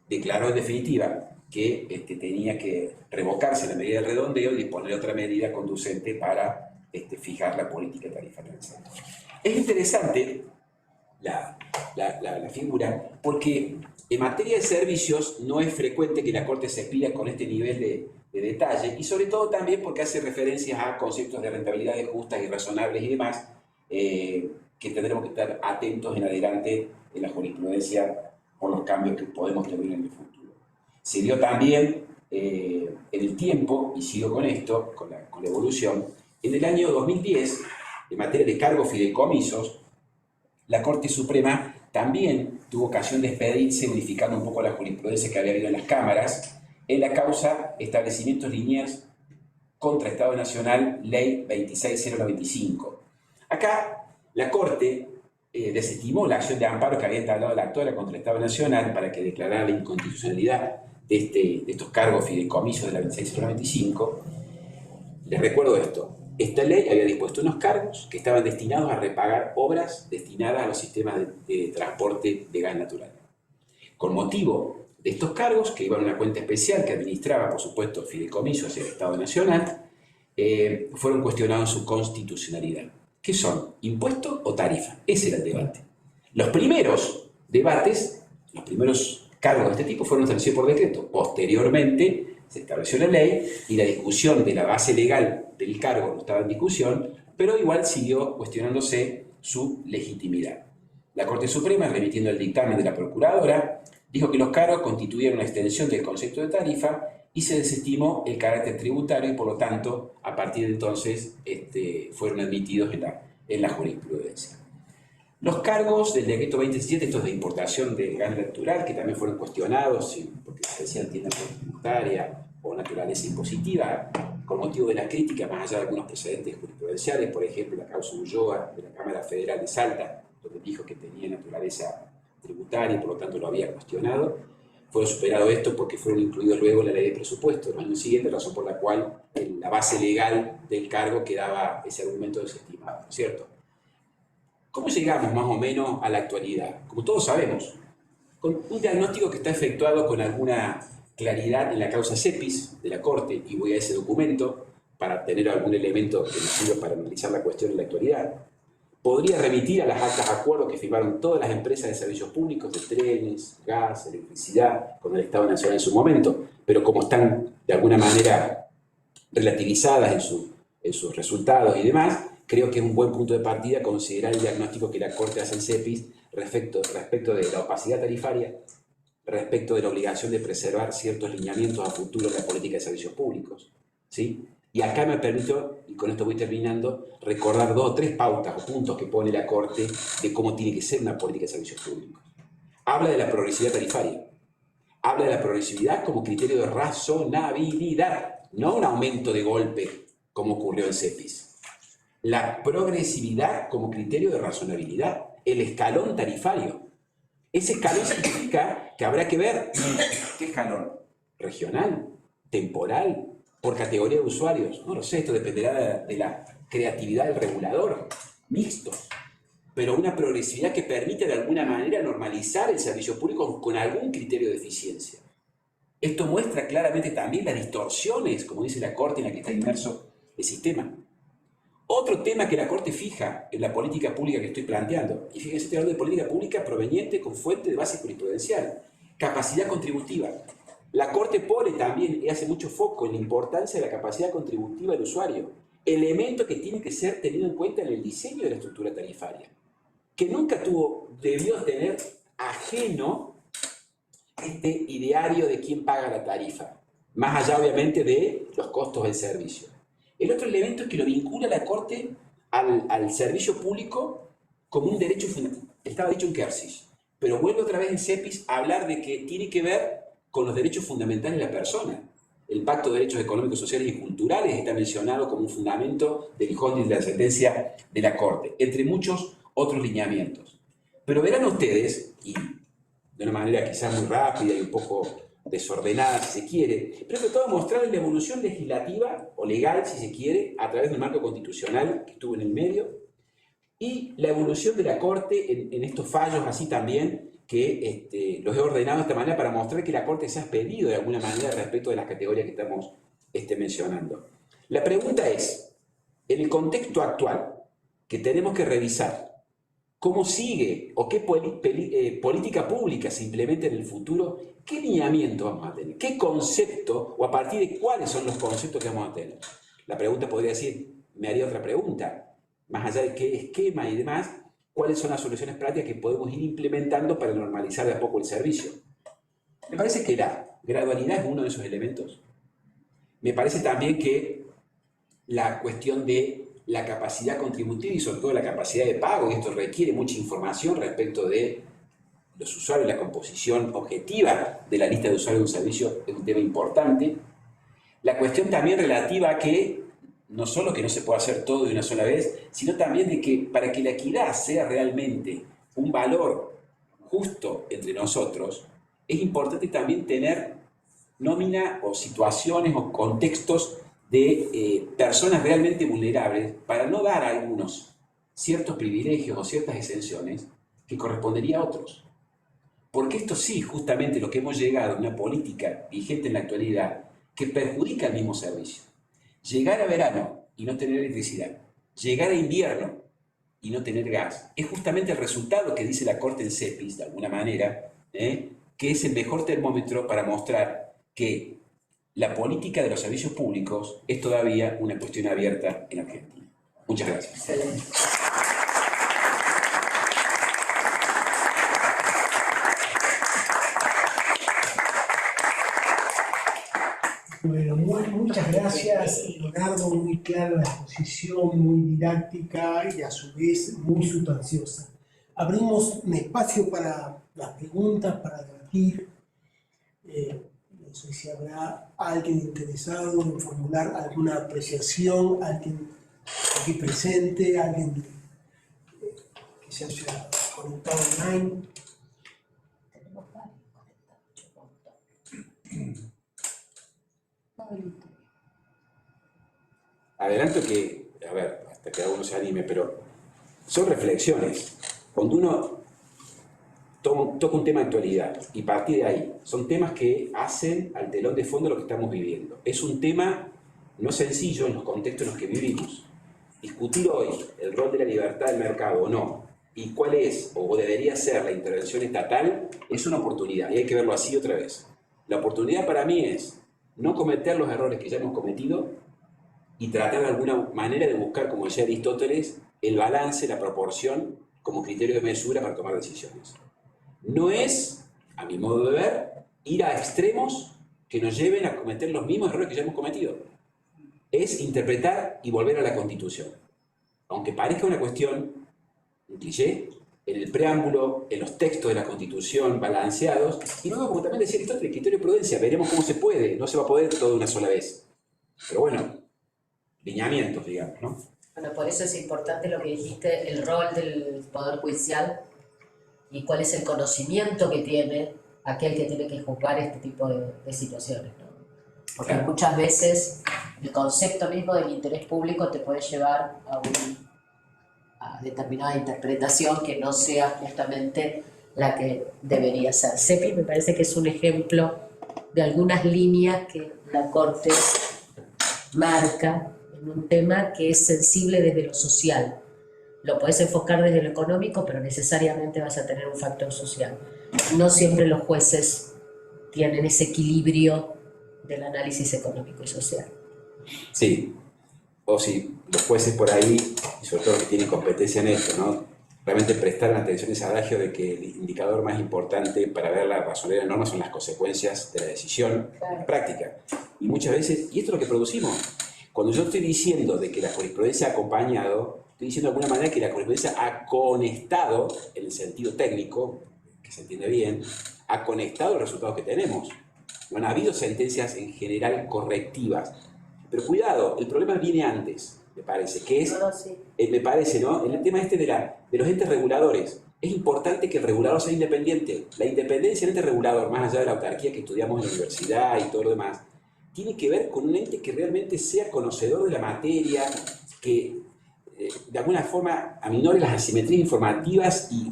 Declaró en definitiva que tenía que revocarse la medida del redondeo y disponer otra medida conducente para fijar la política tarifaria. Es interesante la figura porque en materia de servicios no es frecuente que la Corte se expida con este nivel de detalle, y sobre todo también porque hace referencias a conceptos de rentabilidades justas y razonables y demás, que tendremos que estar atentos en adelante en la jurisprudencia por los cambios que podemos tener en el futuro. Se dio también en el tiempo, y sigo con esto, con la evolución, en el año 2010, en materia de cargos fideicomisos, la Corte Suprema también tuvo ocasión de expedirse, modificando un poco la jurisprudencia que había habido en las cámaras, en la causa Establecimientos Liniers contra Estado Nacional, Ley 26095. Acá la Corte desestimó la acción de amparo que había entablado la actora contra el Estado Nacional para que declarara la inconstitucionalidad de estos cargos fideicomisos de la 26095. Les recuerdo esto. Esta ley había dispuesto unos cargos que estaban destinados a repagar obras destinadas a los sistemas de transporte de gas natural. Con motivo de estos cargos, que iban a una cuenta especial que administraba, por supuesto, fideicomiso hacia el Estado Nacional, fueron cuestionados su constitucionalidad. ¿Qué son? ¿Impuesto o tarifa? Ese era el debate. Los primeros debates, los primeros cargos de este tipo fueron establecidos por decreto. Posteriormente se estableció la ley y la discusión de la base legal del cargo no estaba en discusión, pero igual siguió cuestionándose su legitimidad. La Corte Suprema, remitiendo el dictamen de la Procuradora, dijo que los cargos constituían una extensión del concepto de tarifa y se desestimó el carácter tributario y, por lo tanto, a partir de entonces fueron admitidos en la jurisprudencia. Los cargos del decreto 2017, estos de importación de gas natural, que también fueron cuestionados porque se decían tiendas tributaria o naturaleza impositiva, con motivo de la crítica, más allá de algunos precedentes jurisprudenciales, por ejemplo, la causa Ulloa de la Cámara Federal de Salta, donde dijo que tenía naturaleza tributaria y por lo tanto lo había cuestionado, fue superado esto porque fueron incluidos luego en la ley de presupuesto del año siguiente, razón por la cual en la base legal del cargo quedaba ese argumento desestimado, ¿cierto? ¿Cómo llegamos más o menos a la actualidad? Como todos sabemos, con un diagnóstico que está efectuado con alguna claridad en la causa CEPIS de la Corte, y voy a ese documento para tener algún elemento que nos sirva para analizar la cuestión en la actualidad. Podría remitir a las actas de acuerdo que firmaron todas las empresas de servicios públicos, de trenes, gas, electricidad, con el Estado Nacional en su momento, pero como están de alguna manera relativizadas en sus resultados y demás, creo que es un buen punto de partida considerar el diagnóstico que la Corte hace en CEPIS respecto de la opacidad tarifaria, respecto de la obligación de preservar ciertos lineamientos a futuro de la política de servicios públicos, ¿sí? Y acá me permito, y con esto voy terminando, recordar 2 o 3 pautas o puntos que pone la Corte de cómo tiene que ser una política de servicios públicos. Habla de la progresividad tarifaria. Habla de la progresividad como criterio de razonabilidad, no un aumento de golpe como ocurrió en CEPIS. La progresividad como criterio de razonabilidad, el escalón tarifario. Ese escalón significa que habrá que ver qué escalón, regional, temporal, por categoría de usuarios. No lo sé, esto dependerá de la creatividad del regulador, mixto, pero una progresividad que permite de alguna manera normalizar el servicio público con algún criterio de eficiencia. Esto muestra claramente también las distorsiones, como dice la Corte, en la que está inmerso el sistema. Otro tema que la Corte fija en la política pública que estoy planteando, y fíjense, estoy hablando de política pública proveniente con fuente de base jurisprudencial, capacidad contributiva. La Corte pone también y hace mucho foco en la importancia de la capacidad contributiva del usuario, elemento que tiene que ser tenido en cuenta en el diseño de la estructura tarifaria, que nunca debió tener ajeno este ideario de quién paga la tarifa, más allá obviamente de los costos del servicio. El otro elemento es que lo vincula la Corte al servicio público como un derecho fundamental. Estaba dicho en Kersich, pero vuelve otra vez en Cepis a hablar de que tiene que ver con los derechos fundamentales de la persona. El Pacto de Derechos Económicos, Sociales y Culturales está mencionado como un fundamento del holding de la sentencia de la Corte, entre muchos otros lineamientos. Pero verán ustedes, y de una manera quizás muy rápida y un poco desordenada si se quiere, pero sobre todo mostrarles la evolución legislativa o legal si se quiere a través de un marco constitucional que estuvo en el medio y la evolución de la Corte en estos fallos así también que los he ordenado de esta manera para mostrar que la Corte se ha expedido de alguna manera respecto de las categorías que estamos mencionando. La pregunta es, en el contexto actual que tenemos que revisar, ¿cómo sigue o qué política pública se implementa en el futuro? ¿Qué lineamiento vamos a tener? ¿Qué concepto o a partir de cuáles son los conceptos que vamos a tener? La pregunta podría decir, me haría otra pregunta, más allá de qué esquema y demás, ¿cuáles son las soluciones prácticas que podemos ir implementando para normalizar de a poco el servicio? Me parece que la gradualidad es uno de esos elementos. Me parece también que la cuestión de la capacidad contributiva y sobre todo la capacidad de pago, y esto requiere mucha información respecto de los usuarios, la composición objetiva de la lista de usuarios de un servicio es un tema importante. La cuestión también relativa a que no solo que no se puede hacer todo de una sola vez, sino también de que para que la equidad sea realmente un valor justo entre nosotros, es importante también tener nómina o situaciones o contextos de personas realmente vulnerables para no dar a algunos ciertos privilegios o ciertas exenciones que correspondería a otros. Porque esto sí, justamente lo que hemos llegado a una política vigente en la actualidad que perjudica el mismo servicio. Llegar a verano y no tener electricidad, llegar a invierno y no tener gas, es justamente el resultado que dice la Corte en Cepis, de alguna manera, que es el mejor termómetro para mostrar que la política de los servicios públicos es todavía una cuestión abierta en Argentina. Muchas gracias. Excelente. Bueno, muchas gracias, Leonardo, muy clara la exposición, muy didáctica y a su vez muy sustanciosa. Abrimos un espacio para las preguntas, para debatir. No sé si habrá alguien interesado en formular alguna apreciación, alguien aquí presente, alguien que se haya conectado online. Tenemos varios conectados. Adelanto que, a ver, hasta que alguno se anime, pero son reflexiones. Cuando uno toca un tema de actualidad y partir de ahí, son temas que hacen al telón de fondo lo que estamos viviendo. Es un tema no sencillo en los contextos en los que vivimos. Discutir hoy el rol de la libertad del mercado o no, y cuál es o debería ser la intervención estatal, es una oportunidad, y hay que verlo así otra vez. La oportunidad para mí es no cometer los errores que ya hemos cometido y tratar de alguna manera de buscar, como decía Aristóteles, el balance, la proporción como criterio de mesura para tomar decisiones. No es, a mi modo de ver, ir a extremos que nos lleven a cometer los mismos errores que ya hemos cometido. Es interpretar y volver a la Constitución. Aunque parezca una cuestión, un cliché, en el preámbulo, en los textos de la Constitución balanceados, y luego, como también decía Aristóteles, el criterio de prudencia, veremos cómo se puede, no se va a poder todo de una sola vez. Pero bueno, lineamientos, digamos, ¿no? Bueno, por eso es importante lo que dijiste, el rol del Poder Judicial y cuál es el conocimiento que tiene aquel que tiene que juzgar este tipo de situaciones, ¿no? Porque Claro. muchas veces el concepto mismo del interés público te puede llevar a determinada interpretación que no sea justamente la que debería ser. Cepis me parece que es un ejemplo de algunas líneas que la Corte marca en un tema que es sensible desde lo social. Lo podés enfocar desde lo económico, pero necesariamente vas a tener un factor social. No siempre los jueces tienen ese equilibrio del análisis económico y social. Sí, o si los jueces por ahí, y sobre todo los que tienen competencia en esto, ¿no? Realmente prestar atención a ese adagio de que el indicador más importante para ver la razonería de la norma son las consecuencias de la decisión práctica. Y muchas veces, y esto es lo que producimos, cuando yo estoy diciendo de que la jurisprudencia ha acompañado, estoy diciendo de alguna manera que la jurisprudencia ha conectado, en el sentido técnico, que se entiende bien, ha conectado los resultados que tenemos. No han habido sentencias en general correctivas. Pero cuidado, el problema viene antes, me parece, que es, me parece, ¿no? En el tema este de los entes reguladores. Es importante que el regulador sea independiente. La independencia del ente regulador, más allá de la autarquía que estudiamos en la universidad y todo lo demás, tiene que ver con un ente que realmente sea conocedor de la materia, que de alguna forma aminore las asimetrías informativas y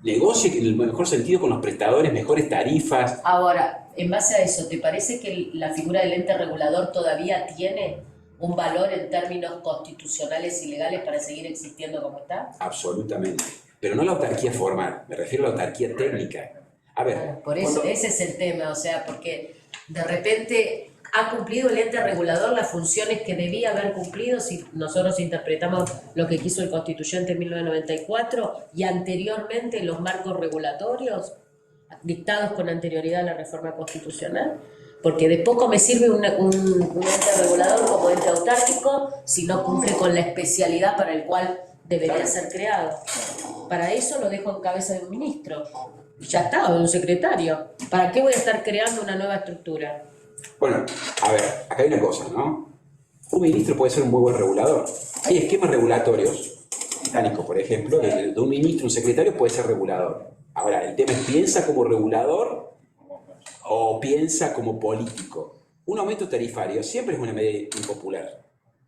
negocie en el mejor sentido con los prestadores mejores tarifas. Ahora, en base a eso, ¿te parece que la figura del ente regulador todavía tiene un valor en términos constitucionales y legales para seguir existiendo como está? Absolutamente. Pero no la autarquía formal, me refiero a la autarquía técnica. A ver, Claro, por eso, ese es el tema, o sea, porque de repente ha cumplido el ente regulador las funciones que debía haber cumplido si nosotros interpretamos lo que quiso el constituyente en 1994 y anteriormente los marcos regulatorios dictados con anterioridad a la reforma constitucional, porque de poco me sirve un ente regulador como ente autárquico si no cumple con la especialidad para el cual debería ser creado. Para eso lo dejo en cabeza de un ministro. Ya está, o de un secretario. ¿Para qué voy a estar creando una nueva estructura? bueno, a ver, acá hay una cosa, ¿no? Un ministro puede ser un muy buen regulador. Hay esquemas regulatorios, británicos, por ejemplo, de un ministro, un secretario puede ser regulador. Ahora, el tema es, ¿piensa como regulador o piensa como político? Un aumento tarifario siempre es una medida impopular.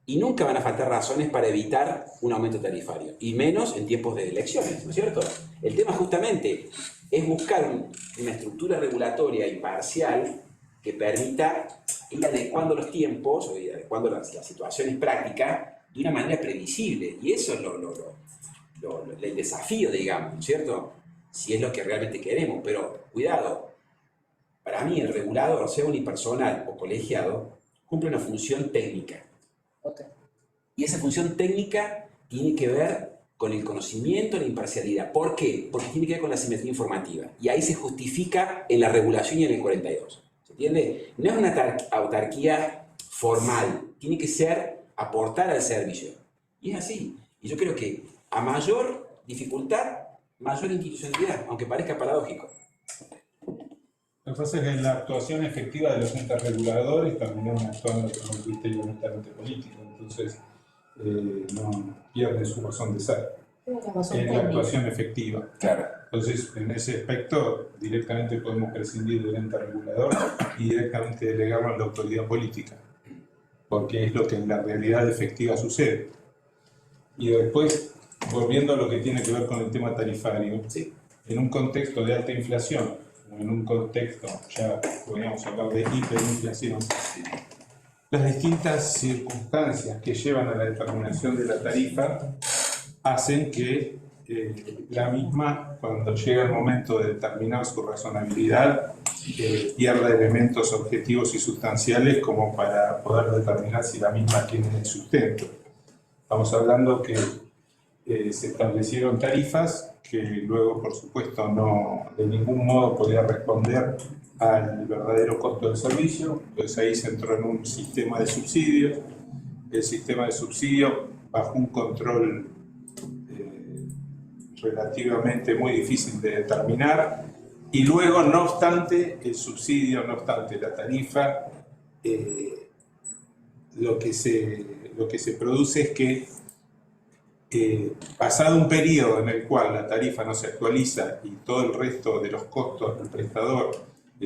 Y nunca van a faltar razones para evitar un aumento tarifario. Y menos en tiempos de elecciones, ¿no es cierto? El tema justamente es buscar una estructura regulatoria imparcial que permita ir adecuando los tiempos o ir adecuando las situaciones prácticas de una manera previsible. Y eso es el desafío, digamos, ¿no es cierto? Si es lo que realmente queremos. Pero cuidado, para mí el regulador, sea unipersonal o colegiado, cumple una función técnica. Okay. Y esa función técnica tiene que ver con el conocimiento, la imparcialidad. ¿Por qué? Porque tiene que ver con la simetría informativa. Y ahí se justifica en la regulación y en el 42. ¿Se entiende? No es una autarquía formal. Tiene que ser aportar al servicio. Y es así. Y yo creo que a mayor dificultad, mayor institucionalidad, aunque parezca paradójico. Lo que pasa es que la actuación efectiva de los entes reguladores terminaron actuando con un criterio netamente político, entonces no pierden su razón de ser en la actuación efectiva. Claro. Entonces, en ese aspecto, directamente podemos prescindir del ente regulador y directamente delegarlo a la autoridad política, porque es lo que en la realidad efectiva sucede. Y después, volviendo a lo que tiene que ver con el tema tarifario, Sí. En un contexto de alta inflación, en un contexto, ya podríamos hablar de hiperinflación, las distintas circunstancias que llevan a la determinación de la tarifa hacen que la misma, cuando llega el momento de determinar su razonabilidad, pierda elementos objetivos y sustanciales como para poder determinar si la misma tiene sustento. Estamos hablando que se establecieron tarifas que luego, por supuesto, no de ningún modo podía responder al verdadero costo del servicio. Entonces ahí se entró en un sistema de subsidios. El sistema de subsidio, bajo un control relativamente muy difícil de determinar, y luego, no obstante el subsidio, no obstante la tarifa, lo que se produce es que pasado un periodo en el cual la tarifa no se actualiza y todo el resto de los costos del prestador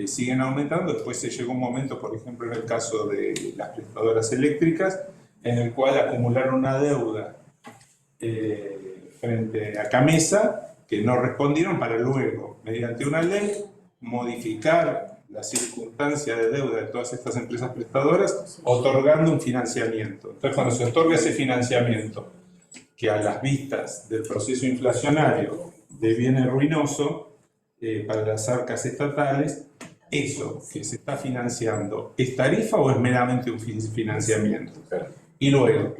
siguen aumentando, después se llegó un momento, por ejemplo en el caso de las prestadoras eléctricas, en el cual acumularon una deuda frente a Camesa que no respondieron para luego, mediante una ley, modificar la circunstancia de deuda de todas estas empresas prestadoras, otorgando un financiamiento. Entonces, cuando se otorga ese financiamiento, que a las vistas del proceso inflacionario deviene ruinoso para las arcas estatales, eso que se está financiando, ¿es tarifa o es meramente un financiamiento? Y luego,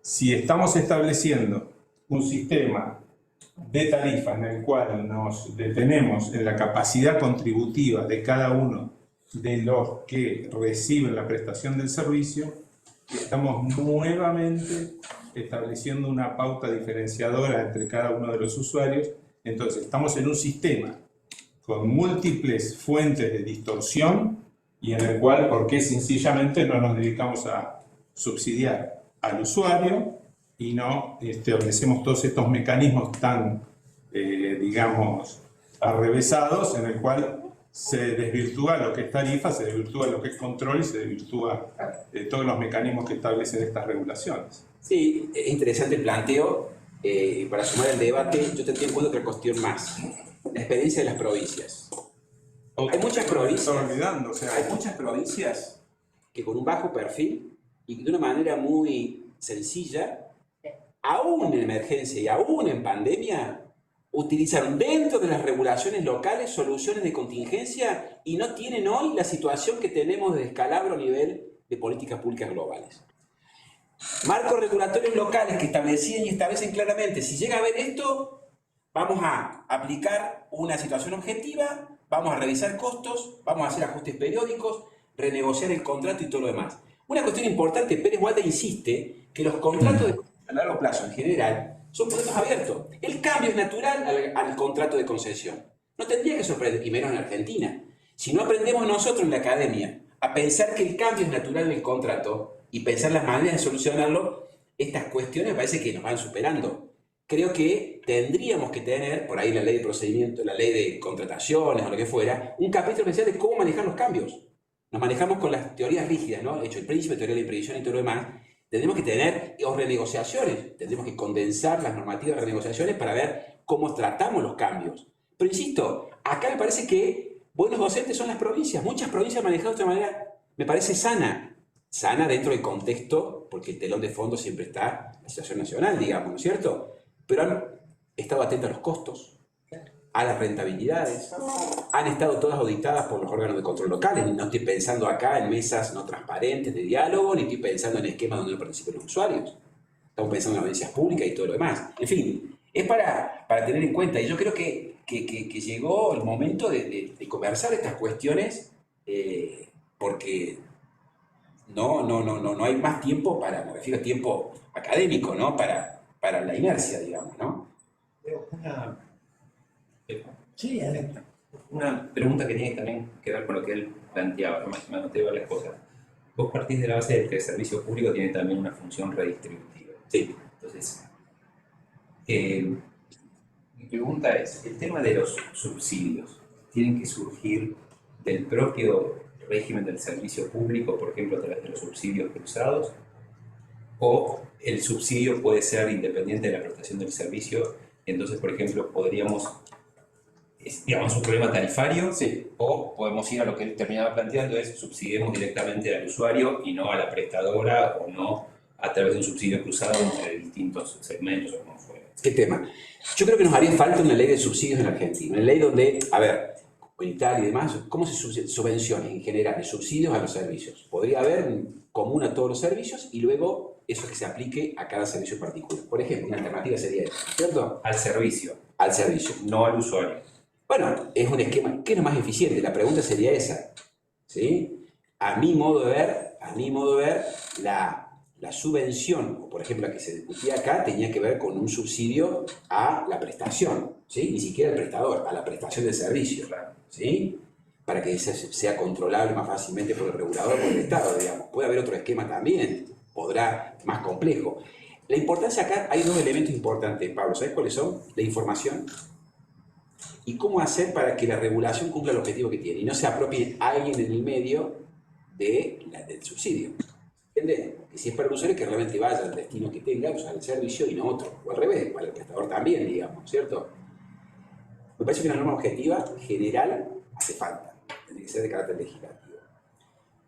si estamos estableciendo un sistema de tarifa en el cual nos detenemos en la capacidad contributiva de cada uno de los que reciben la prestación del servicio, estamos nuevamente estableciendo una pauta diferenciadora entre cada uno de los usuarios. Entonces, estamos en un sistema con múltiples fuentes de distorsión y en el cual, ¿por qué sencillamente no nos dedicamos a subsidiar al usuario y no establecemos todos estos mecanismos tan, digamos, arrevesados en el cual se desvirtúa lo que es tarifa, se desvirtúa lo que es control y se desvirtúa todos los mecanismos que establecen estas regulaciones? Sí, es interesante el planteo. Para sumar el debate, yo tendría en cuenta otra cuestión más. La experiencia de las provincias. Hay muchas provincias, olvidando, o sea, hay muchas provincias que con un bajo perfil y de una manera muy sencilla, aún en emergencia y aún en pandemia, utilizaron dentro de las regulaciones locales soluciones de contingencia y no tienen hoy la situación que tenemos de descalabro a nivel de políticas públicas globales. Marcos regulatorios locales que establecían y establecen claramente, si llega a haber esto, vamos a aplicar una situación objetiva, vamos a revisar costos, vamos a hacer ajustes periódicos, renegociar el contrato y todo lo demás. Una cuestión importante, Pérez Walda insiste que los contratos a largo plazo en general son procesos abiertos. El cambio es natural al contrato de concesión. No tendría que sorprender, y menos en Argentina. Si no aprendemos nosotros en la academia a pensar que el cambio es natural en el contrato y pensar las maneras de solucionarlo, estas cuestiones parece que nos van superando. Creo que tendríamos que tener, por ahí la ley de procedimiento, la ley de contrataciones o lo que fuera, un capítulo especial de cómo manejar los cambios. Nos manejamos con las teorías rígidas, ¿no? Hecho el príncipe, teoría de la imprevisión y todo lo demás. Tendremos que tener renegociaciones, tendremos que condensar las normativas de renegociaciones para ver cómo tratamos los cambios. Pero insisto, acá me parece que buenos docentes son las provincias. Muchas provincias manejadas de otra manera, me parece sana. Sana dentro del contexto, porque el telón de fondo siempre está la situación nacional, digamos, ¿no es cierto? Pero han estado atentas a los costos, a las rentabilidades, han estado todas auditadas por los órganos de control locales. No estoy pensando acá en mesas no transparentes de diálogo, ni estoy pensando en esquemas donde no participen los usuarios. Estamos pensando en audiencias públicas y todo lo demás. En fin, es para tener en cuenta. Y yo creo que llegó el momento de conversar estas cuestiones, porque no hay más tiempo para, me refiero a tiempo académico, ¿no? Para la inercia, digamos, ¿no? Sí, adelante. Una pregunta que tiene también que ver con lo que él planteaba, me anoté varias cosas. Vos partís de la base de que el servicio público tiene también una función redistributiva. Sí. Entonces, mi pregunta es, el tema de los subsidios, ¿tienen que surgir del propio régimen del servicio público, por ejemplo, a través de los subsidios cruzados? ¿O el subsidio puede ser independiente de la prestación del servicio? Entonces, por ejemplo, podríamos... digamos, un problema tarifario, Sí. O podemos ir a lo que él terminaba planteando, es subsidiemos directamente al usuario y no a la prestadora, o no a través de un subsidio cruzado entre distintos segmentos o como fuera. ¿Qué tema? Yo creo que nos haría falta una ley de subsidios en Argentina, una ley donde, a ver, en Italia y demás, ¿cómo se subvencionan en general subsidios a los servicios? Podría haber un común a todos los servicios y luego eso que se aplique a cada servicio en particular. Por ejemplo, una alternativa sería esa, ¿cierto? Al servicio, Al servicio. no al usuario. Bueno, es un esquema, ¿qué es lo más eficiente? La pregunta sería esa, ¿sí? A mi modo de ver, la subvención, o por ejemplo la que se discutía acá, tenía que ver con un subsidio a la prestación, ¿sí? Ni siquiera al prestador, a la prestación del servicio, ¿sí? Para que sea controlable más fácilmente por el regulador o por el Estado, digamos. Puede haber otro esquema también, podrá, más complejo. La importancia acá, hay dos elementos importantes, Pablo, ¿sabes cuáles son? La información y cómo hacer para que la regulación cumpla el objetivo que tiene y no se apropie alguien en el medio del subsidio. ¿Entiendes? Que si es para el usuario, que realmente vaya al destino que tenga, usar el servicio y no otro. O al revés, para el prestador también, digamos, ¿cierto? Me parece que una norma objetiva general hace falta. Tiene que ser de carácter legislativo.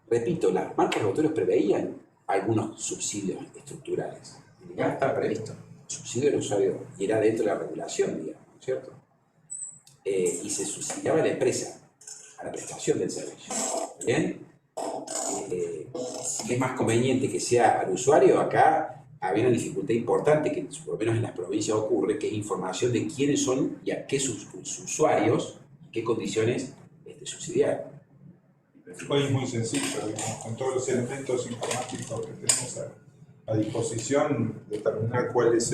Repito, los marcos regulatorios preveían algunos subsidios estructurales. En el gas está previsto subsidio del usuario y era dentro de la regulación, digamos, ¿no es cierto? Y se subsidiaba a la empresa, a la prestación del servicio. ¿Bien? Si es más conveniente que sea al usuario, acá había una dificultad importante que por lo menos en las provincias ocurre, que es información de quiénes son y a qué sus usuarios y qué condiciones subsidiar. Hoy es muy sencillo, digamos, con todos los elementos informáticos que tenemos a disposición, determinar cuál es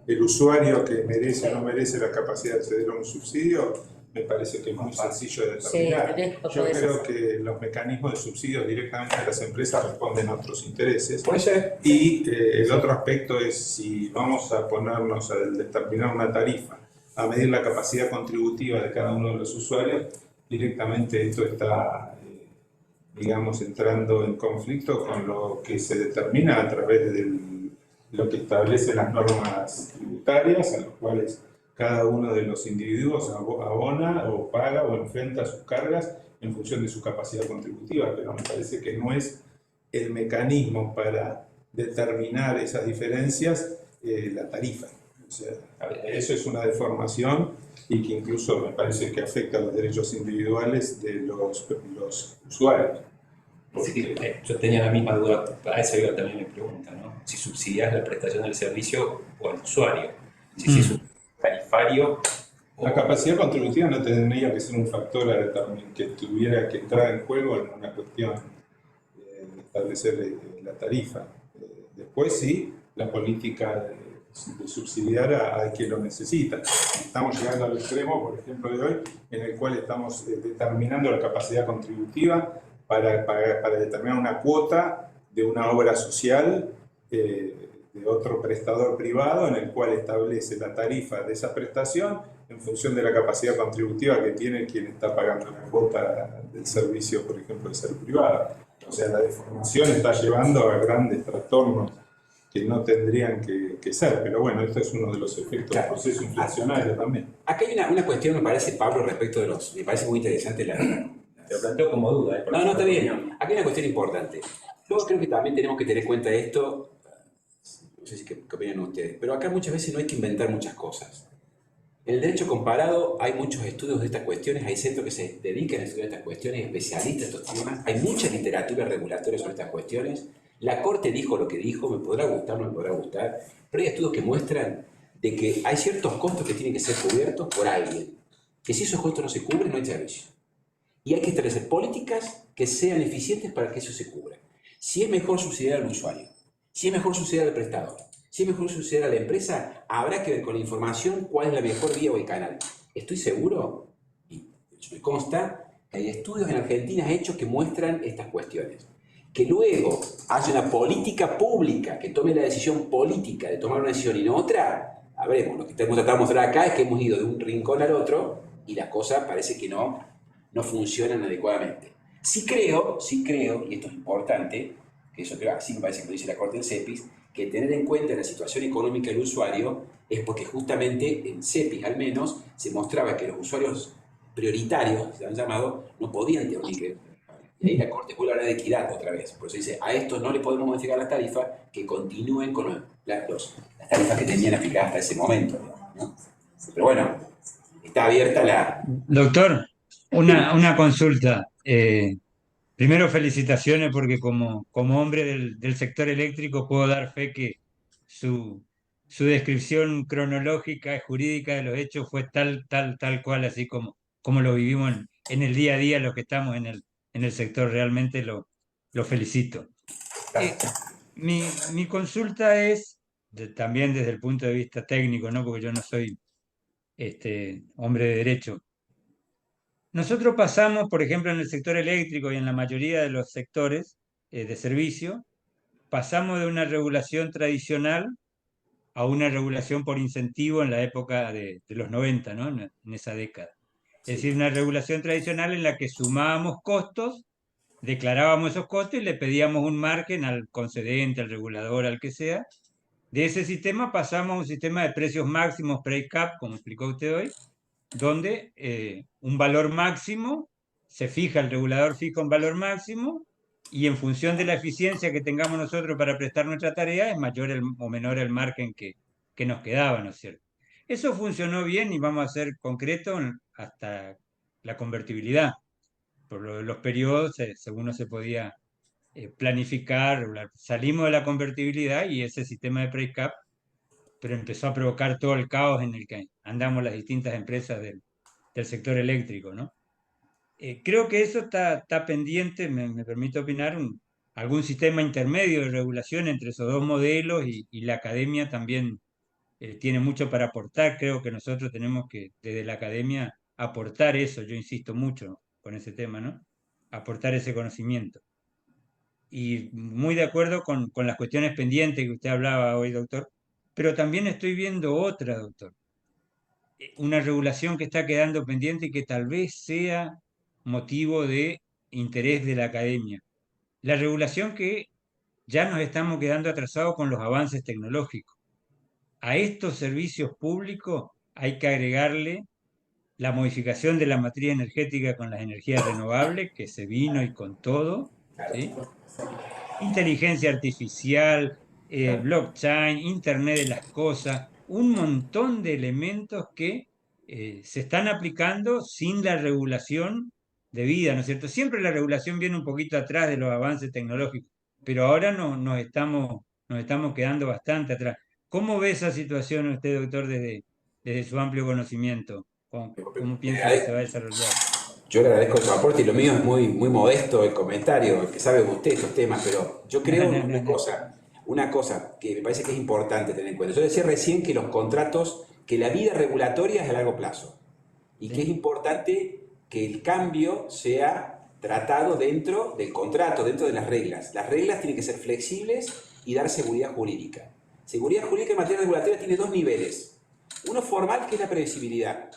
el usuario que merece o no merece la capacidad de acceder a un subsidio, me parece que es muy sencillo de determinar. Sí, yo creo que los mecanismos de subsidio directamente a las empresas responden a otros intereses. Puede ser. Y el otro aspecto es si vamos a ponernos a determinar una tarifa, a medir la capacidad contributiva de cada uno de los usuarios, directamente esto está, digamos, entrando en conflicto con lo que se determina a través de lo que establecen las normas tributarias, a los cuales cada uno de los individuos abona o paga o enfrenta sus cargas en función de su capacidad contributiva, pero me parece que no es el mecanismo para determinar esas diferencias la tarifa. O sea, eso es una deformación y que incluso me parece que afecta a los derechos individuales de los usuarios. Porque yo tenía la misma duda, a eso iba también mi pregunta, ¿no? Si subsidias la prestación del servicio o al usuario. Si es un tarifario. La capacidad contributiva no tendría que ser un factor a determinar que tuviera que entrar en juego en una cuestión de establecer la tarifa. Después sí, la política de subsidiar a quien lo necesita. Estamos llegando al extremo, por ejemplo, de hoy, en el cual estamos determinando la capacidad contributiva para determinar una cuota de una obra social de otro prestador privado, en el cual establece la tarifa de esa prestación en función de la capacidad contributiva que tiene quien está pagando la cuota del servicio, por ejemplo, de ser privado. O sea, la deformación está llevando a grandes trastornos que no tendrían que ser, pero bueno, esto es uno de los efectos del proceso inflacionario también. Acá hay una cuestión, me parece, Pablo, respecto de los... Me parece muy interesante la... Te lo planteo como duda. No, está bien. Aquí hay una cuestión importante. Yo creo que también tenemos que tener en cuenta esto, no sé si qué opinan ustedes, pero acá muchas veces no hay que inventar muchas cosas. En el derecho comparado hay muchos estudios de estas cuestiones, hay centros que se dedican a estudiar estas cuestiones, especialistas en estos temas, hay mucha literatura regulatoria sobre estas cuestiones. La Corte dijo lo que dijo, me podrá gustar, no me podrá gustar, pero hay estudios que muestran de que hay ciertos costos que tienen que ser cubiertos por alguien, que si esos costos no se cubren, no hay servicio. Y hay que establecer políticas que sean eficientes para que eso se cubra. Si es mejor subsidiar al usuario, si es mejor subsidiar al prestador, si es mejor subsidiar a la empresa, habrá que ver con la información cuál es la mejor vía o el canal. Estoy seguro, y me consta, que hay estudios en Argentina hechos que muestran estas cuestiones. Que luego haya una política pública que tome la decisión política de tomar una decisión y no otra, habremos. Lo que estamos tratando de mostrar acá es que hemos ido de un rincón al otro y las cosas parece que no funcionan adecuadamente. Sí creo, y esto es importante, que eso creo, así me parece que lo dice la Corte en CEPIS, que tener en cuenta la situación económica del usuario es porque justamente en CEPIS al menos se mostraba que los usuarios prioritarios, se han llamado, no podían tener. Y ahí la Corte vuelve a hablar de equidad otra vez. Por eso dice, a estos no le podemos modificar las tarifas, que continúen con las tarifas que tenían aplicadas hasta ese momento, ¿no? Pero bueno, está abierta la... Doctor, una consulta. Primero, felicitaciones porque como hombre del sector eléctrico puedo dar fe que su descripción cronológica y jurídica de los hechos fue tal cual, así como lo vivimos en el día a día, los que estamos en el sector. Realmente lo felicito. Mi consulta es, también desde el punto de vista técnico, ¿no? Porque yo no soy hombre de derecho. Nosotros pasamos, por ejemplo, en el sector eléctrico y en la mayoría de los sectores de servicio, pasamos de una regulación tradicional a una regulación por incentivo en la época de los 90, ¿no? En esa década. Es decir, una regulación tradicional en la que sumábamos costos, declarábamos esos costos y le pedíamos un margen al concedente, al regulador, al que sea. De ese sistema pasamos a un sistema de precios máximos, pre-cap, como explicó usted hoy, donde un valor máximo se fija, el regulador fija un valor máximo y en función de la eficiencia que tengamos nosotros para prestar nuestra tarea, es mayor o menor el margen que nos quedaba, ¿no es cierto? Eso funcionó bien y vamos a ser concretos hasta la convertibilidad. Por lo de los periodos, según no se podía planificar, salimos de la convertibilidad y ese sistema de price cap, pero empezó a provocar todo el caos en el que andamos las distintas empresas del sector eléctrico, ¿no? Creo que eso está pendiente, me permite opinar, algún sistema intermedio de regulación entre esos dos modelos y la academia también tiene mucho para aportar. Creo que nosotros tenemos que, desde la academia, aportar eso. Yo insisto mucho con ese tema, ¿no? Aportar ese conocimiento. Y muy de acuerdo con las cuestiones pendientes que usted hablaba hoy, doctor, pero también estoy viendo otra, doctor. Una regulación que está quedando pendiente y que tal vez sea motivo de interés de la academia. La regulación que ya nos estamos quedando atrasados con los avances tecnológicos. A estos servicios públicos hay que agregarle la modificación de la matriz energética con las energías renovables, que se vino y con todo, ¿sí? Inteligencia artificial, blockchain, Internet de las cosas, un montón de elementos que se están aplicando sin la regulación debida, ¿no es cierto? Siempre la regulación viene un poquito atrás de los avances tecnológicos, pero ahora nos estamos quedando bastante atrás. ¿Cómo ve esa situación usted, doctor, desde su amplio conocimiento? ¿Cómo piensa que se va a desarrollar? Yo le agradezco su aporte y lo mío es muy modesto el comentario, que sabe usted estos temas, pero yo creo una cosa que me parece que es importante tener en cuenta. Yo decía recién que los contratos, que la vida regulatoria es a largo plazo y que es importante que el cambio sea tratado dentro del contrato, dentro de las reglas. Las reglas tienen que ser flexibles y dar seguridad jurídica. Seguridad jurídica en materia regulatoria tiene dos niveles. Uno formal, que es la previsibilidad,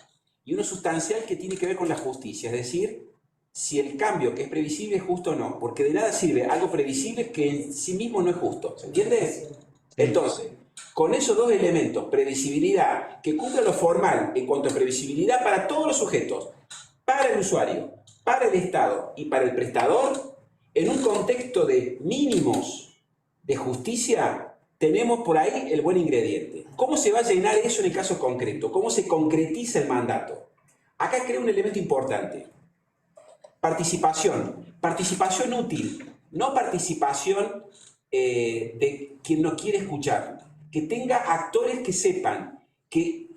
y uno sustancial, que tiene que ver con la justicia, es decir, si el cambio que es previsible es justo o no, porque de nada sirve algo previsible que en sí mismo no es justo, ¿se entiende? Entonces, con esos dos elementos, previsibilidad, que cumpla lo formal en cuanto a previsibilidad para todos los sujetos, para el usuario, para el Estado y para el prestador, en un contexto de mínimos de justicia, tenemos por ahí el buen ingrediente. ¿Cómo se va a llenar eso en el caso concreto? ¿Cómo se concretiza el mandato? Acá creo un elemento importante. Participación. Participación útil. No participación de quien no quiere escuchar. Que tenga actores que sepan y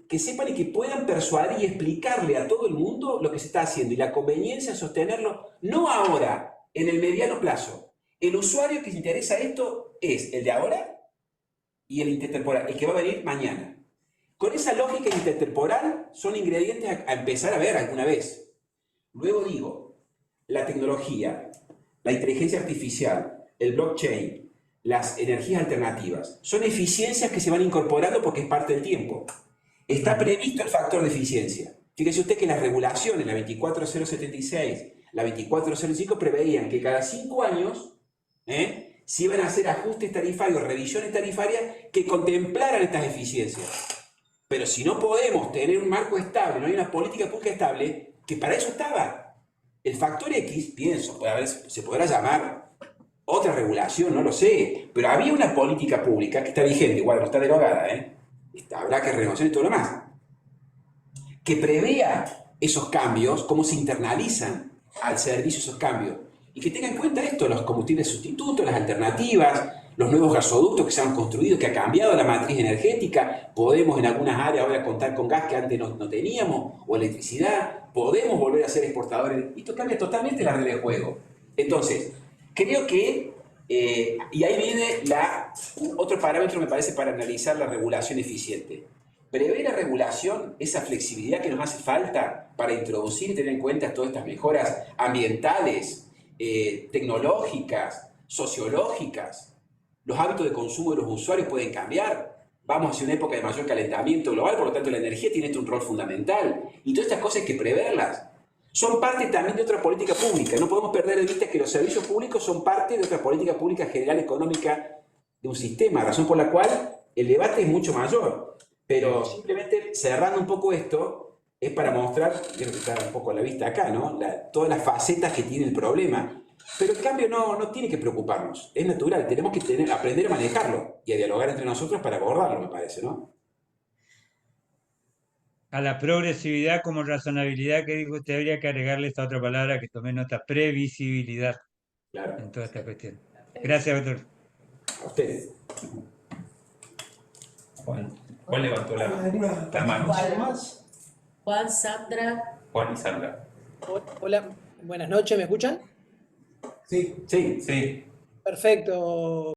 que puedan persuadir y explicarle a todo el mundo lo que se está haciendo y la conveniencia de sostenerlo, no ahora, en el mediano plazo. El usuario que le interesa esto es el de ahora y el intertemporal, el que va a venir mañana. Con esa lógica intertemporal son ingredientes a empezar a ver alguna vez. Luego digo, la tecnología, la inteligencia artificial, el blockchain, las energías alternativas, son eficiencias que se van incorporando porque es parte del tiempo. Está previsto el factor de eficiencia. Fíjese usted que las regulaciones, la 24076, la 24005, preveían que cada 5 años se iban a hacer ajustes tarifarios, revisiones tarifarias que contemplaran estas eficiencias. Pero si no podemos tener un marco estable, no hay una política pública estable, que para eso estaba. El factor X, pienso, se podrá llamar otra regulación, no lo sé, pero había una política pública que está vigente, igual no está derogada, habrá que renovación y todo lo demás, que prevea esos cambios, cómo se internalizan al servicio esos cambios. Y que tenga en cuenta esto, los combustibles sustitutos, las alternativas, los nuevos gasoductos que se han construido, que ha cambiado la matriz energética. Podemos en algunas áreas ahora contar con gas que antes no teníamos, o electricidad. Podemos volver a ser exportadores. Esto cambia totalmente la regla de juego. Entonces, creo que, y ahí viene otro parámetro, me parece, para analizar la regulación eficiente. Prevé la regulación esa flexibilidad que nos hace falta para introducir y tener en cuenta todas estas mejoras ambientales, tecnológicas, sociológicas. Los hábitos de consumo de los usuarios pueden cambiar. Vamos hacia una época de mayor calentamiento global, por lo tanto la energía tiene un rol fundamental. Y todas estas cosas hay que preverlas. Son parte también de otra política pública. No podemos perder de vista que los servicios públicos son parte de otra política pública general económica de un sistema, razón por la cual el debate es mucho mayor. Pero simplemente cerrando un poco esto, es para mostrar, creo que está un poco a la vista acá, ¿no? Todas las facetas que tiene el problema, pero el cambio no tiene que preocuparnos, es natural, tenemos que aprender a manejarlo y a dialogar entre nosotros para abordarlo, me parece, ¿no? A la progresividad como razonabilidad que dijo usted, habría que agregarle esta otra palabra que tomé nota, previsibilidad Claro, en toda esta cuestión. Gracias, doctor. a ustedes. Juan levantó la mano. ¿Algo más? Juan, Sandra. Juan y Sandra. Hola, buenas noches, ¿me escuchan? Sí. Sí. Sí. Perfecto.